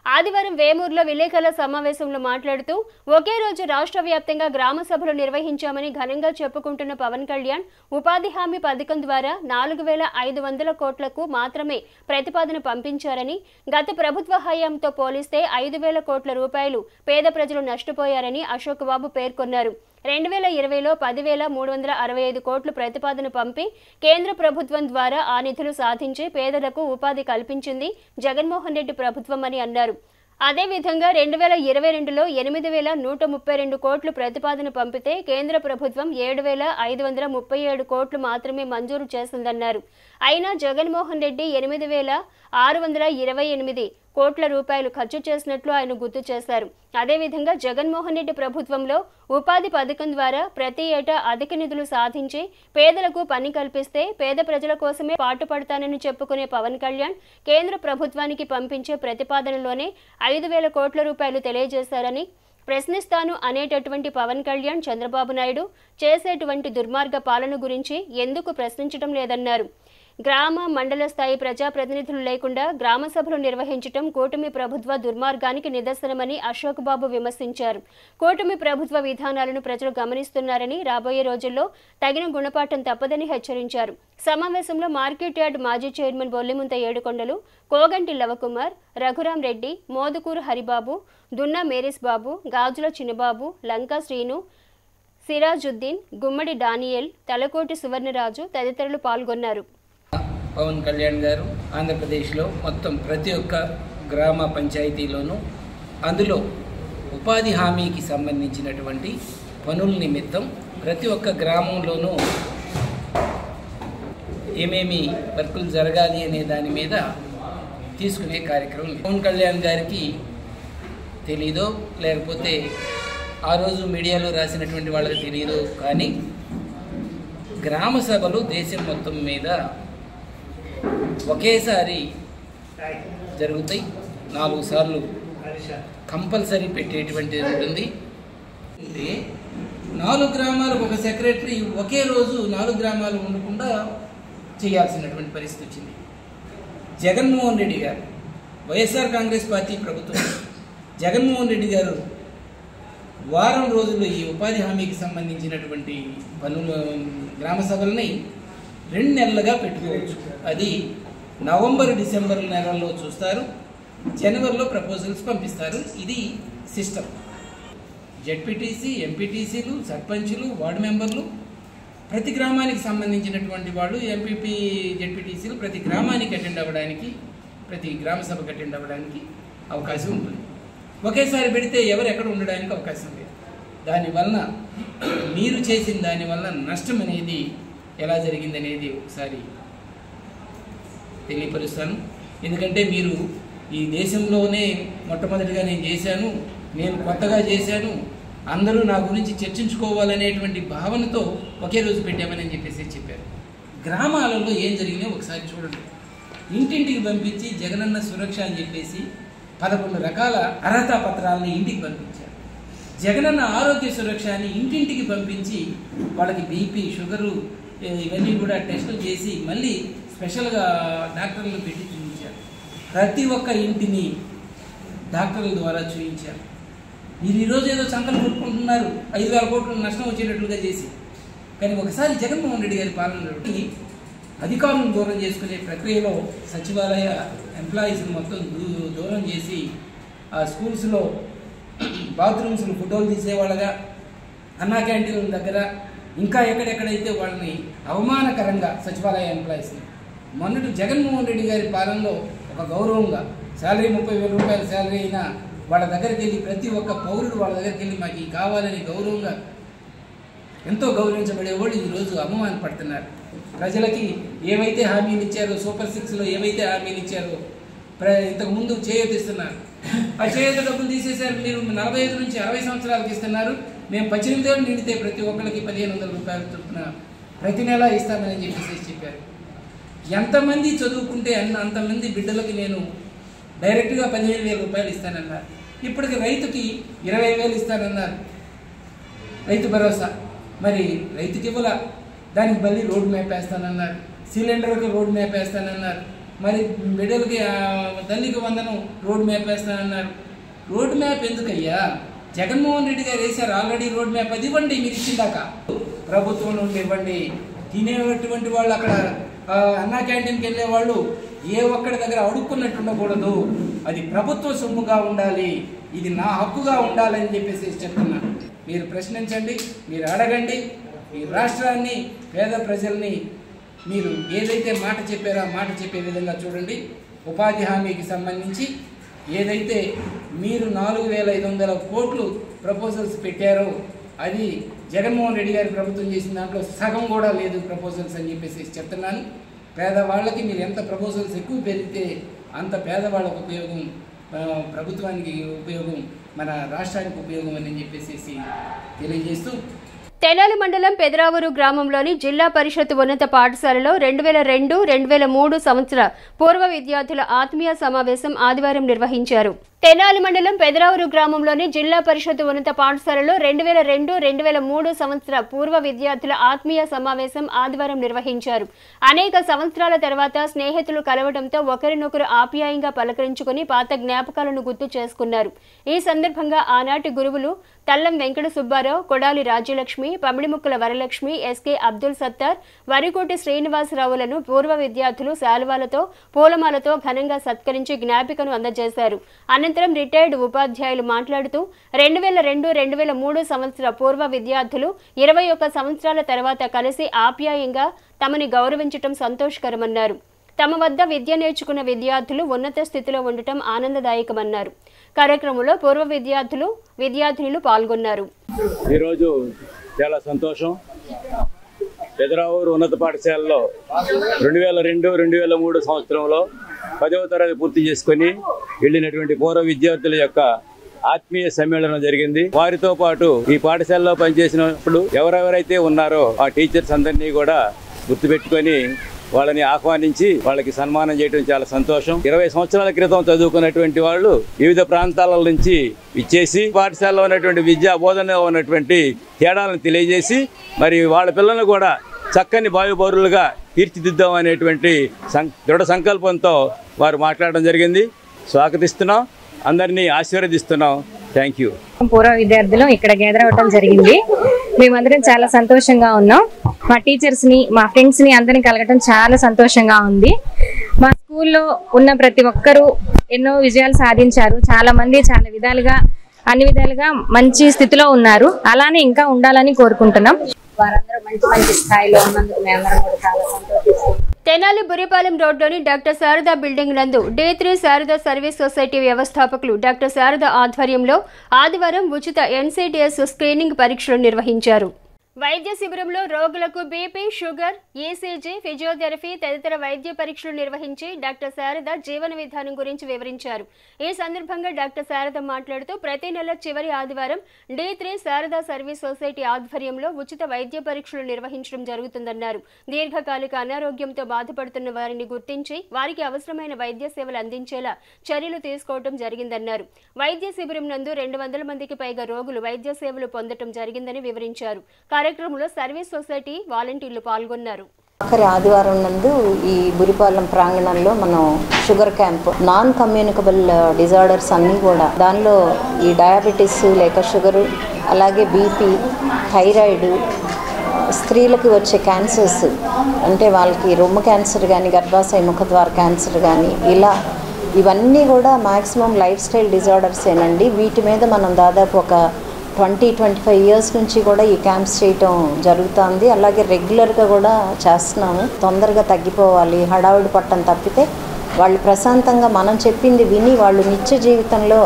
ఆదివారం వేమూరులో విలేకరుల సమావేశంలో మాట్లాడుతూ ఒకే రోజు రాష్ట్ర వ్యాప్తంగా గ్రామ సభలు నిర్వహించామని ఘనంగా చెప్పుకుంటున్న పవన్ కళ్యాణ్ ఉపాధి హామీ పథకం ద్వారా 4,500 కోట్లకు మాత్రమే ప్రతిపాదన పంపించారని, గత ప్రభుత్వ హయాంతో పోలిస్తే 5,000 కోట్ల రూపాయలు పేద ప్రజలు నష్టపోయారని అశోక్ బాబు పేర్కొన్నారు. 2020లో 10,365 కోట్లు ప్రతిపాదన పంపి కేంద్ర ప్రభుత్వం ద్వారా ఆ నిధులు సాధించి పేదలకు ఉపాధి కల్పించింది జగన్మోహన్ రెడ్డి ప్రభుత్వం అని అన్నారు. అదేవిధంగా 2022లో 8,132 కోట్లు ప్రతిపాదన పంపితే కేంద్ర ప్రభుత్వం 7,537 కోట్లు మాత్రమే మంజూరు చేసిందన్నారు. అయినా జగన్మోహన్ రెడ్డి 8,628 కోట్ల రూపాయలు ఖర్చు చేసినట్లు ఆయన గుర్తు చేశారు. అదేవిధంగా జగన్మోహన్ రెడ్డి ప్రభుత్వంలో ఉపాధి పథకం ద్వారా ప్రతి ఏటా అధిక నిధులు సాధించి పేదలకు పని కల్పిస్తే పేద ప్రజల కోసమే పాటుపడతానని చెప్పుకునే పవన్ కళ్యాణ్ కేంద్ర ప్రభుత్వానికి పంపించే ప్రతిపాదనలోనే 5,000 కోట్ల రూపాయలు తెలియజేశారని, ప్రశ్నిస్తాను అనేటటువంటి పవన్ కళ్యాణ్ చంద్రబాబు నాయుడు చేసేటువంటి దుర్మార్గ పాలన గురించి ఎందుకు ప్రశ్నించడం లేదన్నారు. గ్రామ మండల స్థాయి ప్రజాప్రతినిధులు లేకుండా గ్రామ సభలు నిర్వహించడం కూటమి ప్రభుత్వ దుర్మార్గానికి నిదర్శనమని అశోక్ బాబు విమర్శించారు. కూటమి ప్రభుత్వ విధానాలను ప్రజలు గమనిస్తున్నారని, రాబోయే రోజుల్లో తగిన గుణపాఠం తప్పదని హెచ్చరించారు. సమావేశంలో మార్కెట్ యార్డ్ మాజీ చైర్మన్ బొల్లిముంత ఏడుకొండలు, కోగంటి లవకుమార్, రఘురాం రెడ్డి, మోదుకూరు హరిబాబు, దున్నా మేరీస్ బాబు, గాజుల చిన్నబాబు, లంకా శ్రీను, సిరాజుద్దీన్, గుమ్మడి డానియల్, తలకోటి సువర్ణరాజు తదితరులు పాల్గొన్నారు. పవన్ కళ్యాణ్ గారు ఆంధ్రప్రదేశ్లో మొత్తం ప్రతి ఒక్క గ్రామ పంచాయతీలోనూ అందులో ఉపాధి హామీకి సంబంధించినటువంటి పనుల నిమిత్తం ప్రతి ఒక్క గ్రామంలోనూ ఏమేమి వర్కులు జరగాలి అనే దాని మీద తీసుకునే కార్యక్రమం. పవన్ కళ్యాణ్ గారికి తెలీదో లేకపోతే ఆ రోజు మీడియాలో రాసినటువంటి వాళ్ళకి తెలియదు, కానీ గ్రామ సభలు దేశం మొత్తం మీద ఒకేసారి జరుగుతాయి. 4 సార్లు కంపల్సరీ పెట్టేటువంటిది ఉంటుంది. 4 గ్రామాలకు ఒక సెక్రటరీ ఒకే రోజు 4 గ్రామాలు ఉండకుండా చేయాల్సినటువంటి పరిస్థితి వచ్చింది. జగన్మోహన్ రెడ్డి గారు, వైఎస్ఆర్ కాంగ్రెస్ పార్టీ ప్రభుత్వం, జగన్మోహన్ రెడ్డి గారు వారం రోజుల్లో ఈ ఉపాధి హామీకి సంబంధించినటువంటి పనులు గ్రామ సభలని 2 నెలలుగా పెట్టుకోవచ్చు. అది నవంబర్ డిసెంబర్ నెలల్లో చూస్తారు, జనవరిలో ప్రపోజల్స్ పంపిస్తారు. ఇది సిస్టమ్. జెడ్పీటీసీ, ఎంపీటీసీలు, సర్పంచులు, వార్డు మెంబర్లు, ప్రతి గ్రామానికి సంబంధించినటువంటి వాళ్ళు, ఎంపీపీ, జెడ్పీటీసీలు ప్రతి గ్రామానికి అటెండ్ అవ్వడానికి, ప్రతి గ్రామ సభకు అటెండ్ అవ్వడానికి అవకాశం ఉంటుంది. ఒకేసారి పెడితే ఎవరు ఎక్కడ ఉండడానికి అవకాశం లేదు. దానివలన మీరు చేసిన దానివల్ల నష్టం అనేది ఎలా జరిగిందనేది ఒకసారి తెలియపరుస్తాను. ఎందుకంటే మీరు ఈ దేశంలోనే మొట్టమొదటిగా నేను చేశాను, నేను కొత్తగా చేశాను, అందరూ నా గురించి చర్చించుకోవాలనేటువంటి భావనతో ఒకే రోజు పెట్టామని చెప్పారు. గ్రామాలలో ఏం జరిగినాయో ఒకసారి చూడండి. ఇంటింటికి పంపించి జగనన్న సురక్ష అని చెప్పేసి 11 రకాల అర్హతా పత్రాలని ఇంటికి పంపించారు. జగనన్న ఆరోగ్య సురక్ష అని ఇంటింటికి పంపించి వాళ్ళకి బీపీ, షుగరు ఇవన్నీ కూడా టెస్టులు చేసి మళ్ళీ స్పెషల్గా డాక్టర్లు పెట్టి చూపించారు. ప్రతి ఒక్క ఇంటిని డాక్టర్ల ద్వారా చూపించారు. మీరు ఈరోజు ఏదో సంకల్పం కొట్టుకుంటున్నారు 5,000 కోట్లు నష్టం వచ్చేటట్లుగా చేసి, కానీ ఒకసారి జగన్మోహన్ రెడ్డి గారి పాలనలో అధికారులను దూరం చేసుకునే ప్రక్రియలో సచివాలయ ఎంప్లాయీస్ని మొత్తం దూరం చేసి ఆ స్కూల్స్లో బాత్రూమ్స్లో ఫోటోలు తీసేవాళ్ళగా, అన్నా క్యాంటీన్ల దగ్గర ఇంకా ఎక్కడెక్కడైతే వాళ్ళని అవమానకరంగా సచివాలయ ఎంప్లాయీస్ని, మొన్నటి జగన్మోహన్ రెడ్డి గారి పాలనలో ఒక గౌరవంగా శాలరీ 30,000 రూపాయల శాలరీ అయినా వాళ్ళ దగ్గరికి వెళ్ళి ప్రతి ఒక్క పౌరుడు వాళ్ళ దగ్గరికి వెళ్ళి మాకు ఈ కావాలని గౌరవంగా ఎంతో గౌరవించబడేవాళ్ళు ఈరోజు అవమానపడుతున్నారు. ప్రజలకి ఏవైతే హామీలు ఇచ్చారో, సూపర్ 6లో ఏవైతే హామీలు ఇచ్చారో ఇంతకుముందు చేయూత ఇస్తున్నారు, ఆ చేయూత డబ్బులు తీసేశారు. మీరు 45 నుంచి 60 సంవత్సరాలకి ఇస్తున్నారు, మేము 18 ఏళ్ళు నిండితే ప్రతి ఒక్కరికి 1,500 రూపాయలు చొప్పున ప్రతి నెల ఇస్తామని చెప్పేసి చెప్పారు. ఎంతమంది చదువుకుంటే అంతమంది బిడ్డలకి నేను డైరెక్ట్గా 15,000 రూపాయలు ఇస్తానన్నారు. ఇప్పటికి రైతుకి 20,000 ఇస్తానన్నారు రైతు భరోసా. మరి రైతుకి ఇవ్వాల, దానికి మళ్ళీ రోడ్ మ్యాప్ వేస్తానన్నారు, సిలిండర్కి రోడ్ మ్యాప్ వేస్తానన్నారు, మరి బిడ్డలకి తల్లికి వందనం రోడ్ మ్యాప్ వేస్తానన్నారు. రోడ్ మ్యాప్ ఎందుకయ్యా? జగన్మోహన్ రెడ్డి గారు వేశారు ఆల్రెడీ రోడ్ మ్యాప్, అది ఇవ్వండి మీరు ఇచ్చిందాక, ప్రభుత్వం నుండి ఇవ్వండి. తినేటువంటి వాళ్ళు అక్కడ అన్నా క్యాంటీన్కి వెళ్ళే వాళ్ళు ఏ ఒక్కడి దగ్గర అడుక్కున్నట్టు ఉండకూడదు, అది ప్రభుత్వ సొమ్ముగా ఉండాలి, ఇది నా హక్కుగా ఉండాలని చెప్పేసి చెప్తున్నాను. మీరు ప్రశ్నించండి, మీరు అడగండి, ఈ రాష్ట్రాన్ని పేద ప్రజల్ని మీరు ఏదైతే మాట చెప్పారో ఆ మాట చెప్పే విధంగా చూడండి. ఉపాధి హామీకి సంబంధించి ఏదైతే మీరు 4,500 కోట్లు ప్రపోజల్స్ పెట్టారో అది జగన్మోహన్ రెడ్డి గారి ప్రభుత్వం చేసిన దాంట్లో సగం కూడా లేదు ప్రపోజల్స్ అని చెప్పేసి చెప్తున్నాను. పేదవాళ్ళకి మీరు ఎంత ప్రపోజల్స్ ఎక్కువ పెరిగితే అంత పేదవాళ్ళకు ఉపయోగం, ప్రభుత్వానికి ఉపయోగం, మన రాష్ట్రానికి ఉపయోగం అని చెప్పేసి తెలియజేస్తూ తెనాలి మండలం పెదరావూరు గ్రామంలోని జిల్లా పరిషత్ ఉన్నత పాఠశాలలో 2002-2003 సంవత్సర పూర్వ విద్యార్థుల ఆత్మీయ సమావేశం ఆదివారం నిర్వహించారు. తెనాలి మండలం పెదరావూరు గ్రామంలోని జిల్లా పరిషత్ ఉన్నత పాఠశాలలో 2002-2003 సంవత్సర పూర్వ విద్యార్థుల ఆత్మీయ సమావేశం ఆదివారం నిర్వహించారు. అనేక సంవత్సరాల తర్వాత స్నేహితులు కలవడంతో ఒకరినొకరు ఆప్యాయంగా పలకరించుకుని పాత జ్ఞాపకాలను గుర్తు చేసుకున్నారు. ఈ సందర్భంగా ఆనాటి గురువులు తల్లం వెంకట సుబ్బారావు, కొడాలి రాజ్యలక్ష్మి, పమిడిముక్కల వరలక్ష్మి, ఎస్కే అబ్దుల్ సత్తార్, వరికోటి శ్రీనివాసరావులను పూర్వ విద్యార్థులు శాలువాలతో పూలమాలతో ఘనంగా సత్కరించి జ్ఞాపికను అందజేశారు. అనంతరం రిటైర్డ్ ఉపాధ్యాయులు మాట్లాడుతూ 2002-2003 సంవత్సర పూర్వ విద్యార్థులు 21 సంవత్సరాల తర్వాత కలిసి ఆప్యాయంగా తమని గౌరవించటం సంతోషకరమన్నారు. తమ వద్ద విద్య నేర్చుకున్న విద్యార్థులు ఉన్నత స్థితిలో ఉండటం ఆనందదాయకమన్నారు. కార్యక్రమంలో పూర్వ విద్యార్థులు పాల్గొన్నారు. ఈరోజు చాలా సంతోషం. పెదరావూరు ఉన్నత పాఠశాలలో 2002-2003 సంవత్సరంలో 10వ తరగతి పూర్తి చేసుకుని వెళ్ళినటువంటి పూర్వ విద్యార్థుల యొక్క ఆత్మీయ సమ్మేళనం జరిగింది. వారితో పాటు ఈ పాఠశాలలో పనిచేసినప్పుడు ఎవరెవరైతే ఉన్నారో ఆ టీచర్స్ అందరినీ కూడా గుర్తుపెట్టుకొని వాళ్ళని ఆహ్వానించి వాళ్ళకి సన్మానం చేయడం చాలా సంతోషం. 20 సంవత్సరాల క్రితం చదువుకున్నటువంటి వాళ్ళు వివిధ ప్రాంతాల నుంచి ఇచ్చేసి పాఠశాలలో ఉన్నటువంటి విద్యా బోధనలో ఉన్నటువంటి తేడాలను తెలియజేసి మరి వాళ్ళ పిల్లలను కూడా చక్కని బావిపౌరులుగా తీర్చిదిద్దాం అనేటువంటి దృఢ సంకల్పంతో వారు మాట్లాడడం జరిగింది. స్వాగతిస్తున్నాం, అందరినీ ఆశీర్వదిస్తున్నాం. Thank you. పూర్వ విద్యార్థులు ఇక్కడ గ్యాదర్ అవ్వడం జరిగింది. మేమందరం చాలా సంతోషంగా ఉన్నాం. మా టీచర్స్ ని, మా ఫ్రెండ్స్ ని అందరినీ కలగటం చాలా సంతోషంగా ఉంది. మా స్కూల్లో ఉన్న ప్రతి ఒక్కరూ ఎన్నో విజయాలు సాధించారు. చాలా మంది చాలా విధాలుగా అన్ని విధాలుగా మంచి స్థితిలో ఉన్నారు. అలానే ఇంకా ఉండాలని కోరుకుంటున్నాం. వారందరూ మంచి స్థాయిలో ఉన్నందుకు మేమందరం కూడా చాలా సంతోషిస్తున్నాం. తెనాలి బురిపాలెం రోడ్లోని డాక్టర్ శారదా బిల్డింగ్ నందు D3 శారదా సర్వీస్ సొసైటీ వ్యవస్థాపకులు డాక్టర్ శారదా ఆధ్వర్యంలో ఆదివారం ఉచిత NCTS స్క్రీనింగ్ పరీక్షలు నిర్వహించారు. వైద్య శిబిరంలో రోగులకు బీపీ, షుగర్, ECG, ఫిజియోథెరపీ తదితర వైద్య పరీక్షలు నిర్వహించి డాక్టర్ శారద జీవన విధానం గురించి వివరించారు. ఈ సందర్భంగా డాక్టర్ శారద మాట్లాడుతూ ప్రతి నెల చివరి ఆదివారం D3 శారదా సర్వీస్ సొసైటీ ఆధ్వర్యంలో ఉచిత వైద్య పరీక్షలు నిర్వహించడం జరుగుతుందన్నారు. దీర్ఘకాలిక అనారోగ్యంతో బాధపడుతున్న వారిని గుర్తించి వారికి అవసరమైన వైద్య సేవలు అందించేలా చర్యలు తీసుకోవడం జరిగిందన్నారు. వైద్య శిబిరం నందు 200 మందికి పైగా రోగులు వైద్య సేవలు పొందడం జరిగిందని వివరించారు. కార్యక్రమంలో సర్వీస్ సొసైటీ వాలంటీర్లు పాల్గొన్నారు. ఆఖరి ఆదివారం నందు ఈ బురిపాలెం ప్రాంగణంలో మనం sugar camp, non communicable disorders అన్నీ కూడా, దానిలో ఈ డయాబెటీస్ లేక షుగరు, అలాగే బీపీ, థైరాయిడ్, స్త్రీలకు వచ్చే క్యాన్సర్స్ అంటే వాళ్ళకి రొమ్ము క్యాన్సర్ కానీ గర్భాశయ ముఖద్వార క్యాన్సర్ కానీ ఇలా ఇవన్నీ కూడా మ్యాక్సిమం లైఫ్ స్టైల్ డిజార్డర్స్ ఏనండి. వీటి మీద మనం దాదాపు ఒక 20-25 ఇయర్స్ నుంచి కూడా ఈ క్యాంప్స్ చేయటం జరుగుతుంది. అలాగే రెగ్యులర్గా కూడా చేస్తున్నాము. తొందరగా తగ్గిపోవాలి, హడావుడి పట్టం తప్పితే వాళ్ళు ప్రశాంతంగా మనం చెప్పింది విని వాళ్ళు నిత్య జీవితంలో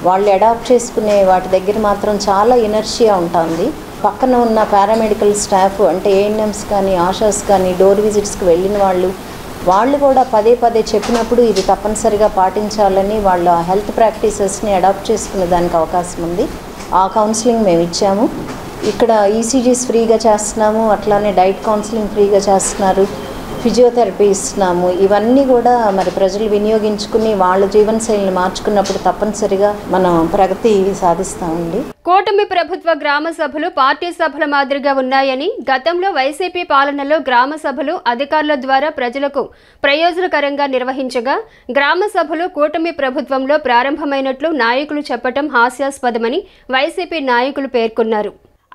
వాళ్ళు అడాప్ట్ చేసుకునే వాటి దగ్గర మాత్రం చాలా ఇనర్షియా ఉంటుంది. పక్కన ఉన్న పారామెడికల్ స్టాఫ్ అంటే ANMs కానీ ఆషాస్ కానీ డోర్ విజిట్స్కి వెళ్ళిన వాళ్ళు కూడా పదే చెప్పినప్పుడు ఇది తప్పనిసరిగా పాటించాలని వాళ్ళ హెల్త్ ప్రాక్టీసెస్ని అడాప్ట్ చేసుకునే దానికి అవకాశం ఉంది. ఆ కౌన్సిలింగ్ మేము ఇచ్చాము. ఇక్కడ ECGs ఫ్రీగా చేస్తున్నాము, అట్లానే డైట్ కౌన్సిలింగ్ ఫ్రీగా చేస్తున్నారు. ఫిజియోథెరపీ ఇస్తున్నాము. ఇవన్నీ కూడా మరి ప్రజలు వినియోగించుకుని వాళ్ళ జీవనశైలిని మార్చుకున్నప్పుడు తప్పనిసరిగా మనం ప్రగతి సాధిస్తామండి. కూటమి ప్రభుత్వ గ్రామ సభలు పార్టీ సభల మాదిరిగా ఉన్నాయని, గతంలో వైసీపీ పాలనలో గ్రామ సభలు అధికారుల ద్వారా ప్రజలకు ప్రయోజనకరంగా నిర్వహించగా గ్రామ సభలు కూటమి ప్రభుత్వంలో ప్రారంభమైనట్లు నాయకులు చెప్పడం హాస్యాస్పదమని వైసీపీ నాయకులు పేర్కొన్నారు.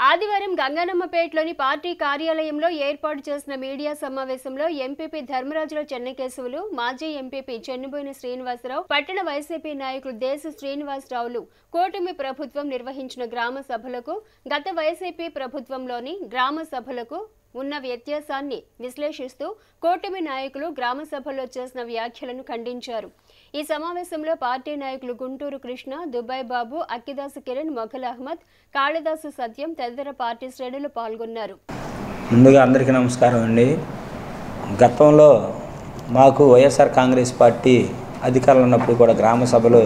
ఆదివారం గంగన్నమ్మపేటలోని పార్టీ కార్యాలయంలో ఏర్పాటు చేసిన మీడియా సమావేశంలో ఎంపీపీ ధర్మరాజుల చెన్నకేశవులు, మాజీ ఎంపీపీ చెన్నుబోయిన శ్రీనివాసరావు, పట్టణ వైసీపీ నాయకులు దేశ శ్రీనివాసరావులు కూటమి ప్రభుత్వం నిర్వహించిన గ్రామ సభలకు, గత వైసీపీ ప్రభుత్వంలోని గ్రామ సభలకు ఉన్న వ్యత్యాసాన్ని విశ్లేషిస్తూ కూటమి నాయకులు గ్రామ సభల్లో చేసిన వ్యాఖ్యలను ఖండించారు. ఈ సమావేశంలో పార్టీ నాయకులు గుంటూరు కృష్ణ, దుబాయ్ బాబు, అక్కిదాసు కిరణ్, మొఘల్ అహ్మద్, కాళిదాసు సత్యం తదితర పార్టీ శ్రేణులు పాల్గొన్నారు. ముందుగా అందరికీ నమస్కారం అండి. గతంలో మాకు వైఎస్ఆర్ కాంగ్రెస్ పార్టీ అధికారంలో ఉన్నప్పుడు కూడా గ్రామ సభలు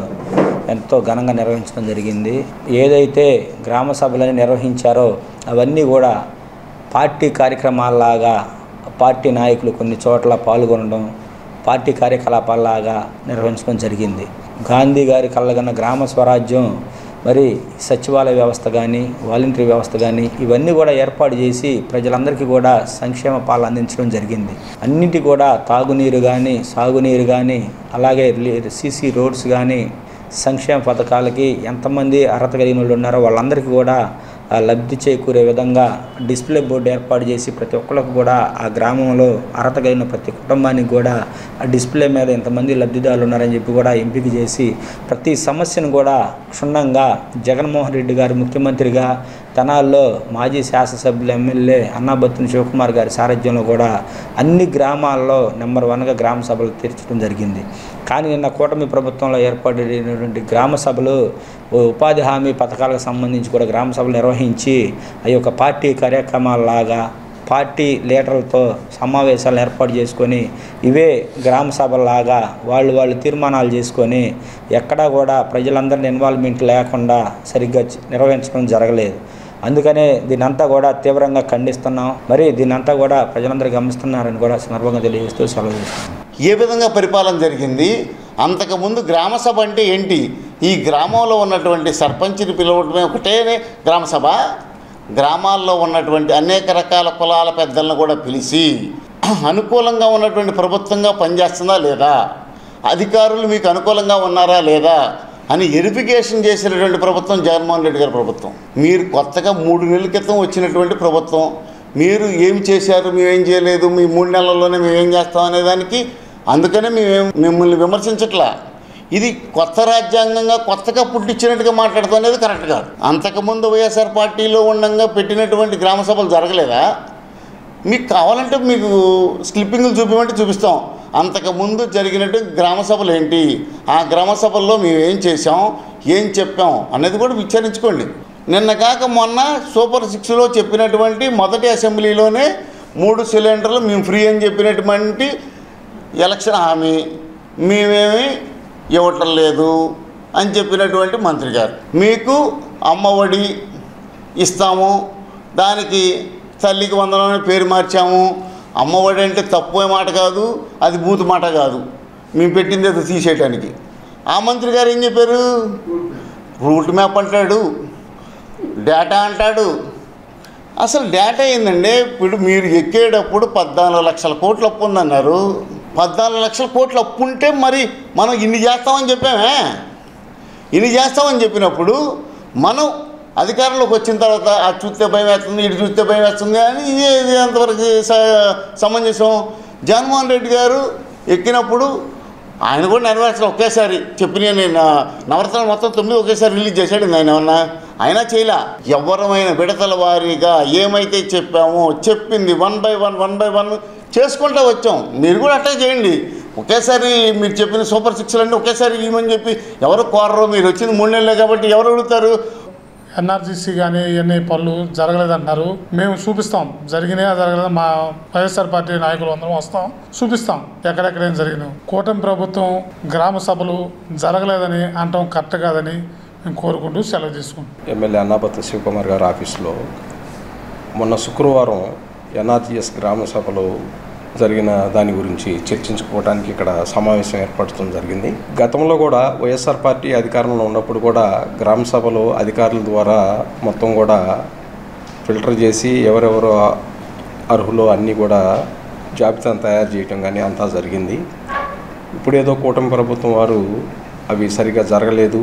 ఎంతో ఘనంగా నిర్వహించడం జరిగింది. ఏదైతే గ్రామ సభలని నిర్వహించారో అవన్నీ కూడా పార్టీ కార్యక్రమాల్లాగా పార్టీ నాయకులు కొన్ని చోట్ల పాల్గొనడం, పార్టీ కార్యకలాపాల్లాగా నిర్వహించడం జరిగింది. గాంధీ గారి కళ్ళగన్న గ్రామ స్వరాజ్యం, మరి సచివాలయ వ్యవస్థ కానీ, వాలంటరీ వ్యవస్థ కానీ ఇవన్నీ కూడా ఏర్పాటు చేసి ప్రజలందరికీ కూడా సంక్షేమ పాలన అందించడం జరిగింది. అన్నిటి కూడా తాగునీరు కానీ, సాగునీరు కానీ, అలాగే సీసీ రోడ్స్ కానీ, సంక్షేమ పథకాలకి ఎంతమంది అర్హత కలిగిన వాళ్ళు ఉన్నారో వాళ్ళందరికీ కూడా లబ్ధి చేకూరే విధంగా డిస్ప్లే బోర్డు ఏర్పాటు చేసి ప్రతి ఒక్కరికి కూడా ఆ గ్రామంలో అర్హత కలిగిన ప్రతి కుటుంబానికి కూడా ఆ డిస్ప్లే మీద ఎంతమంది లబ్ధిదారులు ఉన్నారని చెప్పి కూడా ఎంపిక చేసి ప్రతి సమస్యను కూడా క్షుణ్ణంగా జగన్మోహన్ రెడ్డి గారు ముఖ్యమంత్రిగా తెనాల్లో మాజీ శాసనసభ్యులు ఎమ్మెల్యే అన్నాబత్తుని శివకుమార్ గారి సారథ్యంలో కూడా అన్ని గ్రామాల్లో నెంబర్ 1గా గ్రామ సభలు తీర్చడం జరిగింది. కానీ నిన్న కూటమి ప్రభుత్వంలో ఏర్పడినటువంటి గ్రామ సభలు ఉపాధి హామీ పథకాలకు సంబంధించి కూడా గ్రామ సభలు నిర్వహించి ఆ యొక్క పార్టీ కార్యక్రమాలలాగా పార్టీ లీడర్లతో సమావేశాలు ఏర్పాటు చేసుకొని ఇవే గ్రామ సభలాగా వాళ్ళు తీర్మానాలు చేసుకొని ఎక్కడా కూడా ప్రజలందరినీ ఇన్వాల్వ్మెంట్ లేకుండా సరిగ్గా నిర్వహించడం జరగలేదు. అందుకనే దీనంతా కూడా తీవ్రంగా ఖండిస్తున్నాం. మరి దీనంతా కూడా ప్రజలందరూ గమనిస్తున్నారని కూడా సందర్భంగా తెలియజేస్తూ సెలవు చేస్తున్నాం. ఏ విధంగా పరిపాలన జరిగింది, అంతకుముందు గ్రామ సభ అంటే ఏంటి, ఈ గ్రామంలో ఉన్నటువంటి సర్పంచ్ని పిలవడమే ఒకటే గ్రామ సభ. గ్రామాల్లో ఉన్నటువంటి అనేక రకాల కులాల పెద్దలను కూడా పిలిచి అనుకూలంగా ఉన్నటువంటి ప్రభుత్వంగా పనిచేస్తుందా లేదా, అధికారులు మీకు అనుకూలంగా ఉన్నారా లేదా అని వెరిఫికేషన్ చేసినటువంటి ప్రభుత్వం జగన్మోహన్ రెడ్డి గారి ప్రభుత్వం. మీరు కొత్తగా 3 నెలల క్రితం వచ్చినటువంటి ప్రభుత్వం. మీరు ఏం చేశారు, మేమేం చేయలేదు, మీ 3 నెలల్లోనే మేమేం చేస్తాం అనేదానికి అందుకనే మిమ్మల్ని విమర్శించట్లా. ఇది కొత్త రాజ్యాంగంగా కొత్తగా పుట్టించినట్టుగా మాట్లాడతాం అనేది కరెక్ట్ కాదు. అంతకుముందు వైఎస్ఆర్ పార్టీలో ఉండగా పెట్టినటువంటి గ్రామ సభలు జరగలేదా? మీకు కావాలంటే మీకు స్లిప్పింగ్లు చూపించమంటే చూపిస్తాం. అంతకుముందు జరిగినట్టు గ్రామ సభలు ఏంటి, ఆ గ్రామ సభల్లో మేము ఏం చేసాం, ఏం చెప్పాం అనేది కూడా విచారించుకోండి. నిన్న కాక మొన్న సూపర్ 6లో చెప్పినటువంటి మొదటి అసెంబ్లీలోనే 3 సిలిండర్లు మేము ఫ్రీ అని చెప్పినటువంటి ఎలక్షన్ హామీ మేమేమి ఇవ్వటం లేదు అని చెప్పినటువంటి మంత్రి గారు, మీకు అమ్మఒడి ఇస్తాము, దానికి తల్లికి వందనం అని పేరు మార్చాము. అమ్మఒడి అంటే తప్పు మాట కాదు, అది బూతు మాట కాదు, మేము పెట్టింది అది తీసేయటానికి. ఆ మంత్రి గారు ఏం చెప్పారు, రూట్ మ్యాప్ అంటాడు, డేటా అంటాడు. అసలు డేటా ఏందండి? ఇప్పుడు మీరు ఎక్కేటప్పుడు 14 లక్షల కోట్ల అప్పు ఉందన్నారు. 14 లక్షల కోట్ల అప్పు ఉంటే మరి మనం ఇన్ని చేస్తామని చెప్పామే. ఇన్ని చేస్తామని చెప్పినప్పుడు మనం అధికారంలోకి వచ్చిన తర్వాత అది చూస్తే భయం వేస్తుంది, ఇటు చూస్తే భయం వేస్తుంది అని ఇది ఎంతవరకు సమంజసం? జగన్మోహన్ రెడ్డి గారు ఎక్కినప్పుడు ఆయన కూడా నెరవేర్చాలి. ఒకేసారి చెప్పిన నేను నవరత్నాలు మొత్తం 9 ఒకేసారి రిలీజ్ చేశాడు. ఆయన ఏమన్నా అయినా చేయలే. ఎవరమైన విడతల వారీగా ఏమైతే చెప్పామో చెప్పింది 1 by 1 చేసుకుంటూ వచ్చాం. మీరు కూడా అట్లా చేయండి. ఒకేసారి మీరు చెప్పిన సూపర్ 6 ఒకేసారి ఇవ్వమని చెప్పి ఎవరు కోరరు. మీరు వచ్చింది 3 నెలలే కాబట్టి ఎవరు అడుగుతారు? ఎన్ఆర్జీసీ కానీ ఇవన్నీ పనులు జరగలేదంటున్నారు. మేము చూపిస్తాం, జరిగినాయా జరగలేదు. మా వైఎస్ఆర్ పార్టీ నాయకులు అందరం వస్తాం, చూపిస్తాం ఎక్కడెక్కడ ఏం జరిగినాయి. కూటమి ప్రభుత్వం గ్రామ సభలు జరగలేదని అంటాం కరెక్ట్ కాదని మేము కోరుకుంటూ సెలవు తీసుకుంటాం. ఎమ్మెల్యే అన్నాబత్తుని శివకుమార్ గారి ఆఫీసులో మొన్న శుక్రవారం ఎన్ఆర్జీఎస్ గ్రామ సభలు జరిగిన దాని గురించి చర్చించుకోవడానికి ఇక్కడ సమావేశం ఏర్పడటం జరిగింది. గతంలో కూడా వైఎస్ఆర్ పార్టీ అధికారంలో ఉన్నప్పుడు కూడా గ్రామ సభలో అధికారుల ద్వారా మొత్తం కూడా ఫిల్టర్ చేసి ఎవరెవరు అర్హులో అన్నీ కూడా జాబితాను తయారు చేయటం కానీ అంతా జరిగింది. ఇప్పుడేదో కూటమి ప్రభుత్వం వారు అవి సరిగా జరగలేదు,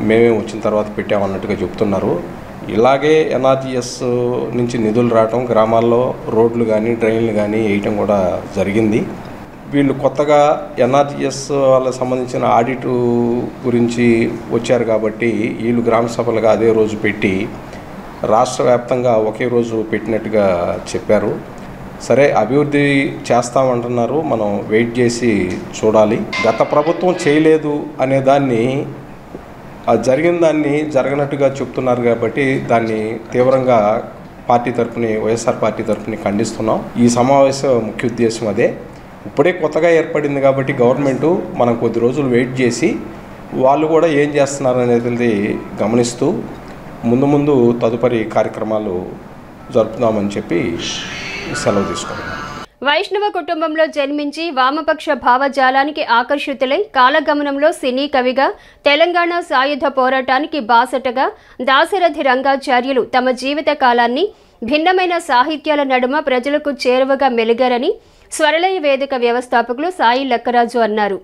మేమే వచ్చిన తర్వాత పెట్టామన్నట్టుగా చెప్తున్నారు. ఇలాగే ఎన్ఆర్జీఎస్ నుంచి నిధులు రావటం, గ్రామాల్లో రోడ్లు కానీ డ్రైన్లు కానీ వేయటం కూడా జరిగింది. వీళ్ళు కొత్తగా ఎన్ఆర్జీఎస్ వాళ్ళకి సంబంధించిన ఆడిట్ గురించి వచ్చారు కాబట్టి వీళ్ళు గ్రామ సభలుగా అదే రోజు పెట్టి రాష్ట్ర వ్యాప్తంగా ఒకే రోజు పెట్టినట్టుగా చెప్పారు. సరే, అభివృద్ధి చేస్తామంటున్నారు, మనం వెయిట్ చేసి చూడాలి. గత ప్రభుత్వం చేయలేదు అనే దాన్ని, జరిగిన దాన్ని జరగనట్టుగా చెప్తున్నారు కాబట్టి దాన్ని తీవ్రంగా పార్టీ తరపుని, వైఎస్ఆర్ పార్టీ తరపుని ఖండిస్తున్నాం. ఈ సమావేశం ముఖ్య ఉద్దేశం అదే. ఇప్పుడే కొత్తగా ఏర్పడింది కాబట్టి గవర్నమెంటు మనం కొద్ది రోజులు వెయిట్ చేసి వాళ్ళు కూడా ఏం చేస్తున్నారు అనేది గమనిస్తూ ముందు ముందు తదుపరి కార్యక్రమాలు జరుపుదామని చెప్పి సెలవు తీసుకున్నాం. వైష్ణవ కుటుంబంలో జన్మించి వామపక్ష భావజాలానికి ఆకర్షితులై కాలగమనంలో సినీ కవిగా, తెలంగాణ సాయుధ పోరాటానికి బాసటగా దాశరథి రంగాచార్యులు తమ జీవిత కాలాన్ని భిన్నమైన సాహిత్యాల నడుమ ప్రజలకు చేరువగా మెలిగారని స్వరలయ వేదిక వ్యవస్థాపకులు సాయి లక్కరాజు అన్నారు.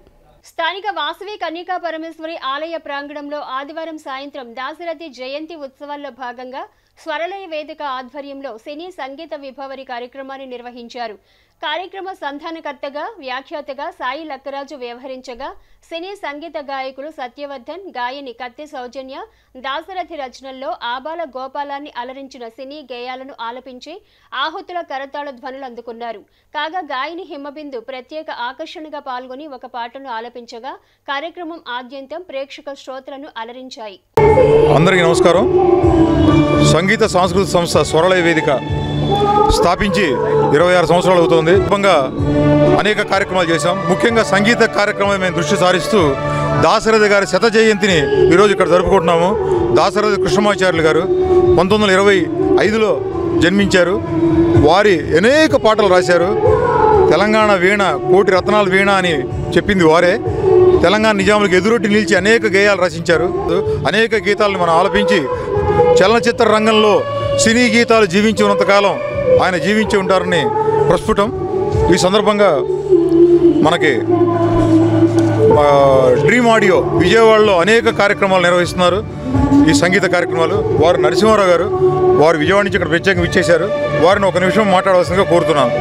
స్థానిక వాసవి కన్యకా పరమేశ్వరి ఆలయ ప్రాంగణంలో ఆదివారం సాయంత్రం దాశరథి జయంతి ఉత్సవాల్లో భాగంగా స్వరలయ వేదిక ఆధ్వర్యంలో సినీ సంగీత విభావరి కార్యక్రమాన్ని నిర్వహించారు. కార్యక్రమ సంధానకర్తగా, వ్యాఖ్యాతగా సాయి లక్కరాజు వ్యవహరించగా సినీ సంగీత గాయకులు సత్యవర్ధన్, గాయని కత్తి సౌజన్య దాశరథి రచనల్లో ఆబాల గోపాలాన్ని అలరించిన సినీ గేయాలను ఆలపించి ఆహుతుల కరతాళ ధ్వనులు అందుకున్నారు. కాగా గాయని హిమబిందు ప్రత్యేక ఆకర్షణగా పాల్గొని ఒక పాటను ఆలపించగా కార్యక్రమం ఆద్యంతం ప్రేక్షక శ్రోతలను అలరించాయి. అందరికీ నమస్కారం. సంగీత సాంస్కృతిక సంస్థ స్వరలయ వేదిక స్థాపించి 26 సంవత్సరాలు అవుతుంది. అనేక కార్యక్రమాలు చేశాం. ముఖ్యంగా సంగీత కార్యక్రమం మేము దృష్టి సారిస్తూ దాశరథి గారి శత జయంతిని ఈరోజు ఇక్కడ జరుపుకుంటున్నాము. దాశరథి కృష్ణమాచార్యులు గారు 1925లో జన్మించారు. వారి అనేక పాటలు రాశారు. తెలంగాణ వీణ, కోటి రత్నాల వీణ అని చెప్పింది వారే. తెలంగాణ నిజాములకు ఎదురొట్టి నిలిచి అనేక గేయాలు రచించారు. అనేక గీతాలను మనం ఆలపించి చలనచిత్ర రంగంలో సినీ గీతాలు జీవించి ఉన్నంతకాలం ఆయన జీవించి ఉంటారని ప్రస్ఫుటం. ఈ సందర్భంగా మనకి డ్రీమ్ ఆడియో విజయవాడలో అనేక కార్యక్రమాలు నిర్వహిస్తున్నారు. ఈ సంగీత కార్యక్రమాలు వారు నరసింహారావు గారు వారు విజయవాడ నుంచి ఇక్కడ ప్రత్యేకంగా విచ్చేశారు. వారిని ఒక నిమిషం మాట్లాడవలసిందిగా కోరుతున్నాను.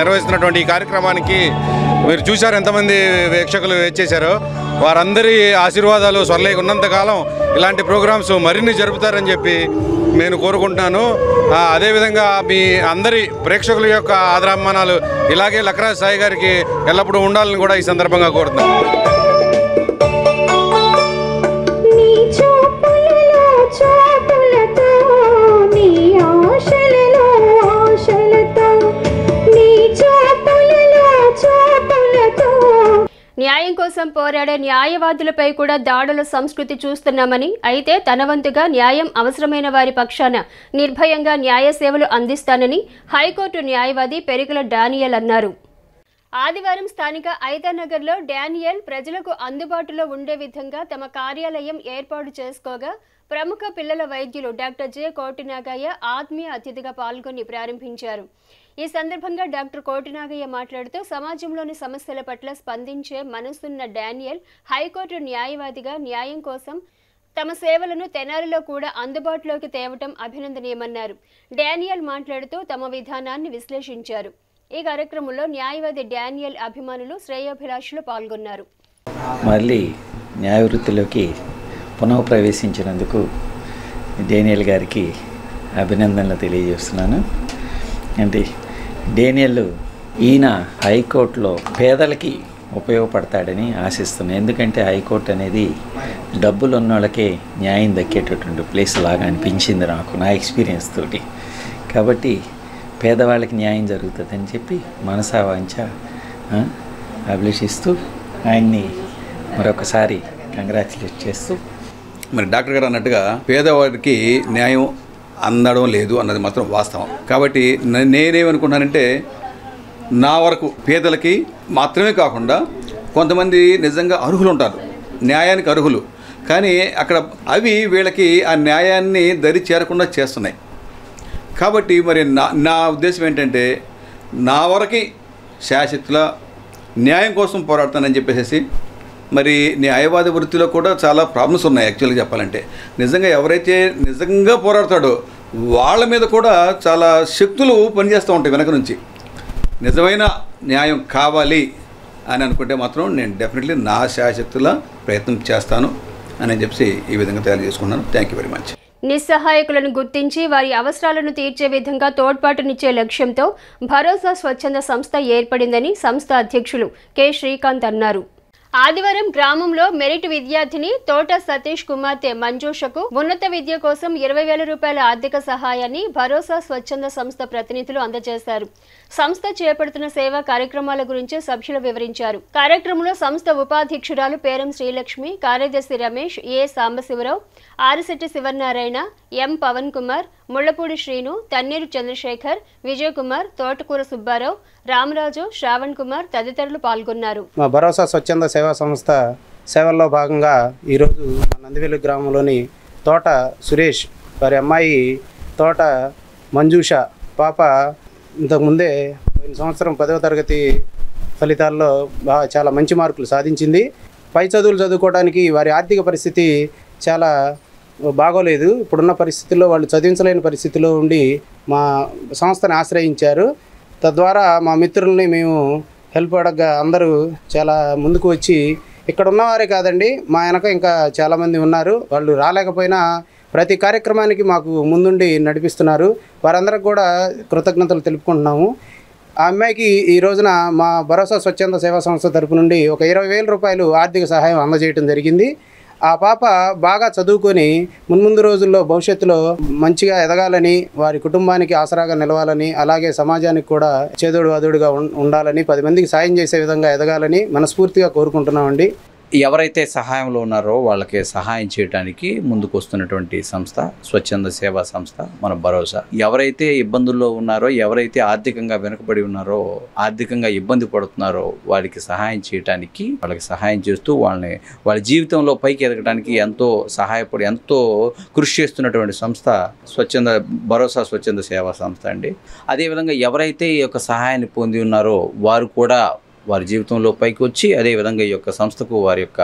నిర్వహిస్తున్నటువంటి ఈ కార్యక్రమానికి మీరు చూశారు ఎంతమంది వీక్షకులు వచ్చేశారో. వారందరి ఆశీర్వాదాలు స్వర్లయ్యకు ఉన్నంతకాలం ఇలాంటి ప్రోగ్రామ్స్ మరిన్ని జరుపుతారని చెప్పి నేను కోరుకుంటున్నాను. అదేవిధంగా మీ అందరి ప్రేక్షకుల యొక్క ఆదరాభిమానాలు ఇలాగే లక్కరాజు సాయి గారికి ఎల్లప్పుడూ ఉండాలని కూడా ఈ సందర్భంగా కోరుతున్నాను. న్యాయం కోసం పోరాడే న్యాయవాదులపై కూడా దాడుల సంస్కృతి చూస్తున్నామని, అయితే తన వంతుగా న్యాయం అవసరమైన వారి పక్షాన నిర్భయంగా న్యాయ సేవలు అందిస్తానని హైకోర్టు న్యాయవాది పెరికల డానియల్ అన్నారు. ఆదివారం స్థానిక ఐతానగర్లో డానియల్ ప్రజలకు అందుబాటులో ఉండే విధంగా తమ కార్యాలయం ఏర్పాటు చేసుకోగా ప్రముఖ పిల్లల వైద్యులు డాక్టర్ జె కోటినాగయ్య ఆత్మీయ అతిథిగా పాల్గొని ప్రారంభించారు. ఈ సందర్భంగా డాక్టర్ కోటినాగయ్య మాట్లాడుతూ సమాజంలోని సమస్యల పట్ల స్పందించే మనసున్న డానియల్ హైకోర్టు న్యాయవాదిగా న్యాయం కోసం తమ సేవలను తెనాలిలో కూడా అందుబాటులోకి తేవటం అభినందనీయమన్నారు. డానియల్ మాట్లాడుతూ తమ విధానాన్ని విశ్లేషించారు. ఈ కార్యక్రమంలో న్యాయవాది డానియల్ అభిమానులు, శ్రేయోభిలాషులు పాల్గొన్నారు. మళ్ళీ న్యాయవృత్తిలోకి పునః ప్రవేశించినందుకు డానియల్ గారికి అభినందనలు తెలియజేస్తున్నాను. అంటే డానియల్ ఈయన హైకోర్టులో పేదలకి ఉపయోగపడతాడని ఆశిస్తున్నాను. ఎందుకంటే హైకోర్టు అనేది డబ్బులు ఉన్న వాళ్ళకే న్యాయం దక్కేటటువంటి ప్లేస్ లాగా అనిపించింది నాకు, నా ఎక్స్పీరియన్స్ తోటి. కాబట్టి పేదవాళ్ళకి న్యాయం జరుగుతుందని చెప్పి మనసా వాంఛ అభిలషిస్తూ ఆయన్ని మరొకసారి కంగ్రాచులేట్ చేస్తూ, మరి డాక్టర్ గారు అన్నట్టుగా పేదవాడికి న్యాయం అందడం లేదు అన్నది మాత్రం వాస్తవం. కాబట్టి నేనేమనుకున్నానంటే నా వరకు పేదలకి మాత్రమే కాకుండా కొంతమంది నిజంగా అర్హులు ఉంటారు, న్యాయానికి అర్హులు, కానీ అక్కడ అవి వీళ్ళకి ఆ న్యాయాన్ని దరి చేరకుండా చేస్తున్నాయి. కాబట్టి మరి నా ఉద్దేశం ఏంటంటే నా వరకు శాశ్వత న్యాయం కోసం పోరాడతానని చెప్పేసి. మరి న్యాయవాద వృత్తిలో కూడా చాలా ప్రాబ్లమ్స్ ఉన్నాయి యాక్చువల్గా చెప్పాలంటే. నిజంగా ఎవరైతే నిజంగా పోరాడతాడో వాళ్ళ మీద కూడా చాలా శక్తులు పనిచేస్తూ ఉంటాయి వెనక నుంచి. నిజమైన న్యాయం కావాలి అని అనుకుంటే మాత్రం నేను డెఫినెట్లీ నా శాశక్తుల ప్రయత్నం చేస్తాను అని చెప్పి ఈ విధంగా తయారు చేసుకున్నాను. Thank you very much. నిస్సహాయకులను గుర్తించి వారి అవసరాలను తీర్చే విధంగా తోడ్పాటునిచ్చే లక్ష్యంతో భరోసా స్వచ్ఛంద సంస్థ ఏర్పడిందని సంస్థ అధ్యక్షులు కె శ్రీకాంత్ అన్నారు. ఆదివారం గ్రామంలో మెరిట్ విద్యార్థిని తోట సతీష్ కుమార్తె మంజూషకు ఉన్నత విద్య కోసం 20,000 రూపాయల ఆర్థిక సహాయాన్ని భరోసా స్వచ్ఛంద సంస్థ ప్రతినిధులు అందజేశారు. సంస్థ చేపడుతున్న సేవా కార్యక్రమాల గురించి సభ్యులు వివరించారు. కార్యక్రమంలో సంస్థ ఉపాధ్యక్షురాలు పేరం శ్రీలక్ష్మి, కార్యదర్శి రమేష్, ఏ సాంబశివరావు, ఆరిశెట్టి శివనారాయణ, ఎం పవన్ కుమార్, ముళ్లపూడి శ్రీను, తన్నీరు చంద్రశేఖర్, విజయ్ కుమార్, తోటకూర సుబ్బారావు, రామరాజు, శ్రావణ్ కుమార్ తదితరులు పాల్గొన్నారు. మా భరోసా స్వచ్ఛంద సేవా సంస్థ సేవల్లో భాగంగా ఈరోజు మా నందివెల్లి గ్రామంలోని తోట సురేష్ వారి అమ్మాయి తోట మంజూష పాప ఇంతకుముందే పోయిన సంవత్సరం 10వ తరగతి ఫలితాల్లో చాలా మంచి మార్కులు సాధించింది. పై చదువులు చదువుకోవడానికి వారి ఆర్థిక పరిస్థితి చాలా బాగోలేదు. ఇప్పుడున్న పరిస్థితుల్లో వాళ్ళు చదివించలేని పరిస్థితిలో ఉండి మా సంస్థను ఆశ్రయించారు. తద్వారా మా మిత్రుల్ని మేము హెల్ప్ అడగగా అందరూ చాలా ముందుకు వచ్చి ఇక్కడ ఉన్నవారే కాదండి, మా వెనక ఇంకా చాలామంది ఉన్నారు. వాళ్ళు రాలేకపోయినా ప్రతి కార్యక్రమానికి మాకు ముందుండి నడిపిస్తున్నారు. వారందరికి కూడా కృతజ్ఞతలు తెలుపుకుంటున్నాము. ఆ అమ్మాయికి ఈ రోజున మా భరోసా స్వచ్ఛంద సేవా సంస్థ తరపు నుండి ఒక 20,000 రూపాయలు ఆర్థిక సహాయం అందజేయడం జరిగింది. ఆ పాప బాగా చదువుకొని మున్ముందు రోజుల్లో భవిష్యత్తులో మంచిగా ఎదగాలని, వారి కుటుంబానికి ఆసరాగా నిలవాలని, అలాగే సమాజానికి కూడా చేదోడు వాదోడుగా ఉండాలని, 10 మందికి సాయం చేసే విధంగా ఎదగాలని మనస్ఫూర్తిగా కోరుకుంటున్నామండి. ఎవరైతే సహాయంలో ఉన్నారో వాళ్ళకి సహాయం చేయడానికి ముందుకు వస్తున్నటువంటి సంస్థ స్వచ్ఛంద సేవా సంస్థ మన భరోసా. ఎవరైతే ఇబ్బందుల్లో ఉన్నారో, ఎవరైతే ఆర్థికంగా వెనుకబడి ఉన్నారో, ఆర్థికంగా ఇబ్బంది పడుతున్నారో వాళ్ళకి సహాయం చేయడానికి, వాళ్ళకి సహాయం చేస్తూ వాళ్ళ జీవితంలో పైకి ఎదగడానికి ఎంతో కృషి చేస్తున్నటువంటి సంస్థ భరోసా స్వచ్ఛంద సేవా సంస్థ అండి. అదేవిధంగా ఎవరైతే ఈ యొక్క సహాయాన్ని పొంది ఉన్నారో వారు కూడా వారి జీవితంలో పైకి వచ్చి అదేవిధంగా ఈ యొక్క సంస్థకు వారి యొక్క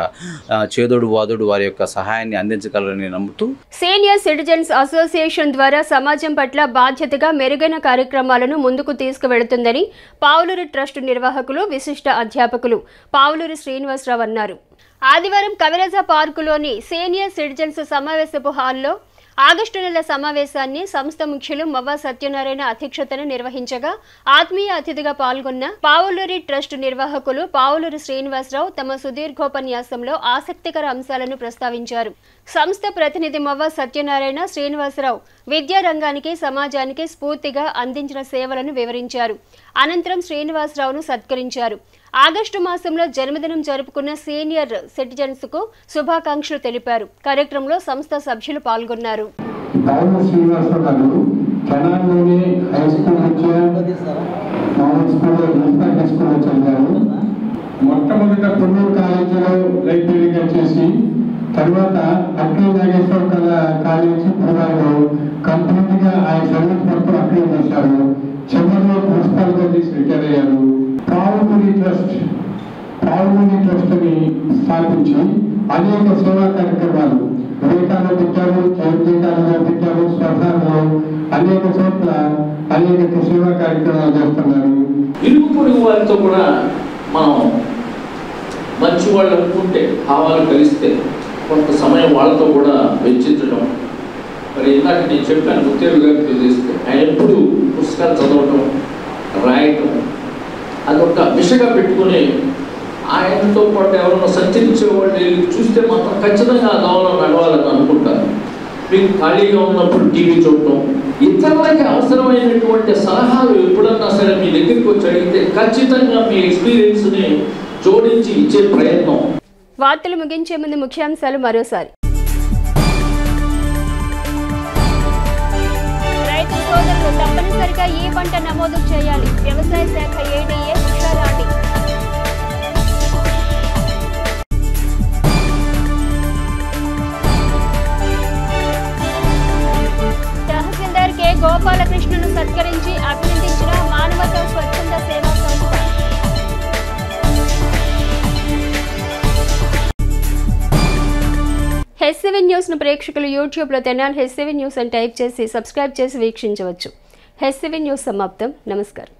చేదోడు వాదోడు వారి యొక్క సహాయాన్ని అందించగలరని నమ్ముతూ సీనియర్ సిటిజన్స్ అసోసియేషన్ ద్వారా సమాజం పట్ల బాధ్యతగా మెరుగైన కార్యక్రమాలను ముందుకు తీసుకువెళుతుందని పావులూరు ట్రస్ట్ నిర్వాహకులు, విశిష్ట అధ్యాపకులు పావులూరు శ్రీనివాసరావు అన్నారు. ఆదివారం కవిరాజా పార్కులోని సీనియర్ సిటిజన్స్ సమావేశపు హాల్లో ఆగస్టు నెల సమావేశాన్ని సంస్థ ముఖ్యులు మవ్వ సత్యనారాయణ అధ్యక్షతన నిర్వహించగా ఆత్మీయ అతిథిగా పాల్గొన్న పావులూరి ట్రస్ట్ నిర్వాహకులు పావులూరు శ్రీనివాసరావు తమ సుదీర్ఘోపన్యాసంలో ఆసక్తికర అంశాలను ప్రస్తావించారు. సంస్థ ప్రతినిధి మవ్వ సత్యనారాయణ శ్రీనివాసరావు విద్యారంగానికి, సమాజానికి స్ఫూర్తిగా అందించిన సేవలను వివరించారు. అనంతరం శ్రీనివాసరావును సత్కరించారు. ఆగస్టు మాసంలో జన్మదినం జరుపుకున్న సీనియర్ సిటిజన్స్ కు శుభాకాంక్షలు తెలిపారు. కార్యక్రమంలో సంస్థ సభ్యులు పాల్గొన్నారు. మొట్టమొదట పున్నూరు కాలేజీలో లైబ్రరీగా చేసి తర్వాత అక్కడే నాగేశ్వర కాలేజీ పురాలో కంప్లీట్గా ఆయన చదివినప్పుడు అక్కడే చేశారు. చివరిలో ప్రిన్సిపల్గా చేసి రిటైర్ అయ్యారు. పావులూరి ట్రస్ట్ని స్థాపించి అనేక సేవా కార్యక్రమాలు వివేకాలో పెట్టారు, కేంద్రీకాలలో పెట్టారు, స్వర్ణాల్లో అనేక చోట్ల అనేక సేవా కార్యక్రమాలు చేస్తున్నారు. ఇరుగు పొరుగు వారితో కూడా మనం మంచి వాళ్ళు అనుకుంటే, భావాలు కలిస్తే కొంత సమయం వాళ్ళతో కూడా వెచ్చించడం. మరి ఇందాక నేను చెప్పాను ముత్తేరు గారికి తెలియజేస్తే ఆయన ఎప్పుడు పుస్తకాలు చదవటం, రాయటం అదొక విషగా పెట్టుకుని ఆయనతో పాటు ఎవరన్నా సంచరించే వాళ్ళు చూస్తే మాత్రం ఖచ్చితంగా ఆ దోవలో నడవాలని అనుకుంటారు. మీకు ఖాళీగా ఉన్నప్పుడు టీవీ చూడటం, ఇతరులకి అవసరమైనటువంటి సలహాలు ఎప్పుడన్నా సరే మీ దగ్గరికి వచ్చి అడిగితే ఖచ్చితంగా మీ ఎక్స్పీరియన్స్ని జోడించి ఇచ్చే ప్రయత్నం. వార్తలు ముగించే ముందు ముఖ్యాంశాలు మరోసారి. రైతు సోదరులు తప్పనిసరి తప్పనిసరిగా ఈ పంట నమోదు చేయాలి. వ్యవసాయ శాఖ ఏడీఏ ఉషారాణి. తహసీల్దార్ కె గోపాలకృష్ణను సత్కరించి అభినందించిన మానవతా స్వచ్ఛంద సేవా సంస్థ. హెచ్7 న్యూస్ ను ప్రేక్షకులు యూట్యూబ్లో తెనాలి హెచ్7 న్యూస్ అని టైప్ చేసి సబ్స్క్రైబ్ చేసి వీక్షించవచ్చు. హెచ్7 న్యూస్ సమాప్తం. నమస్కారం.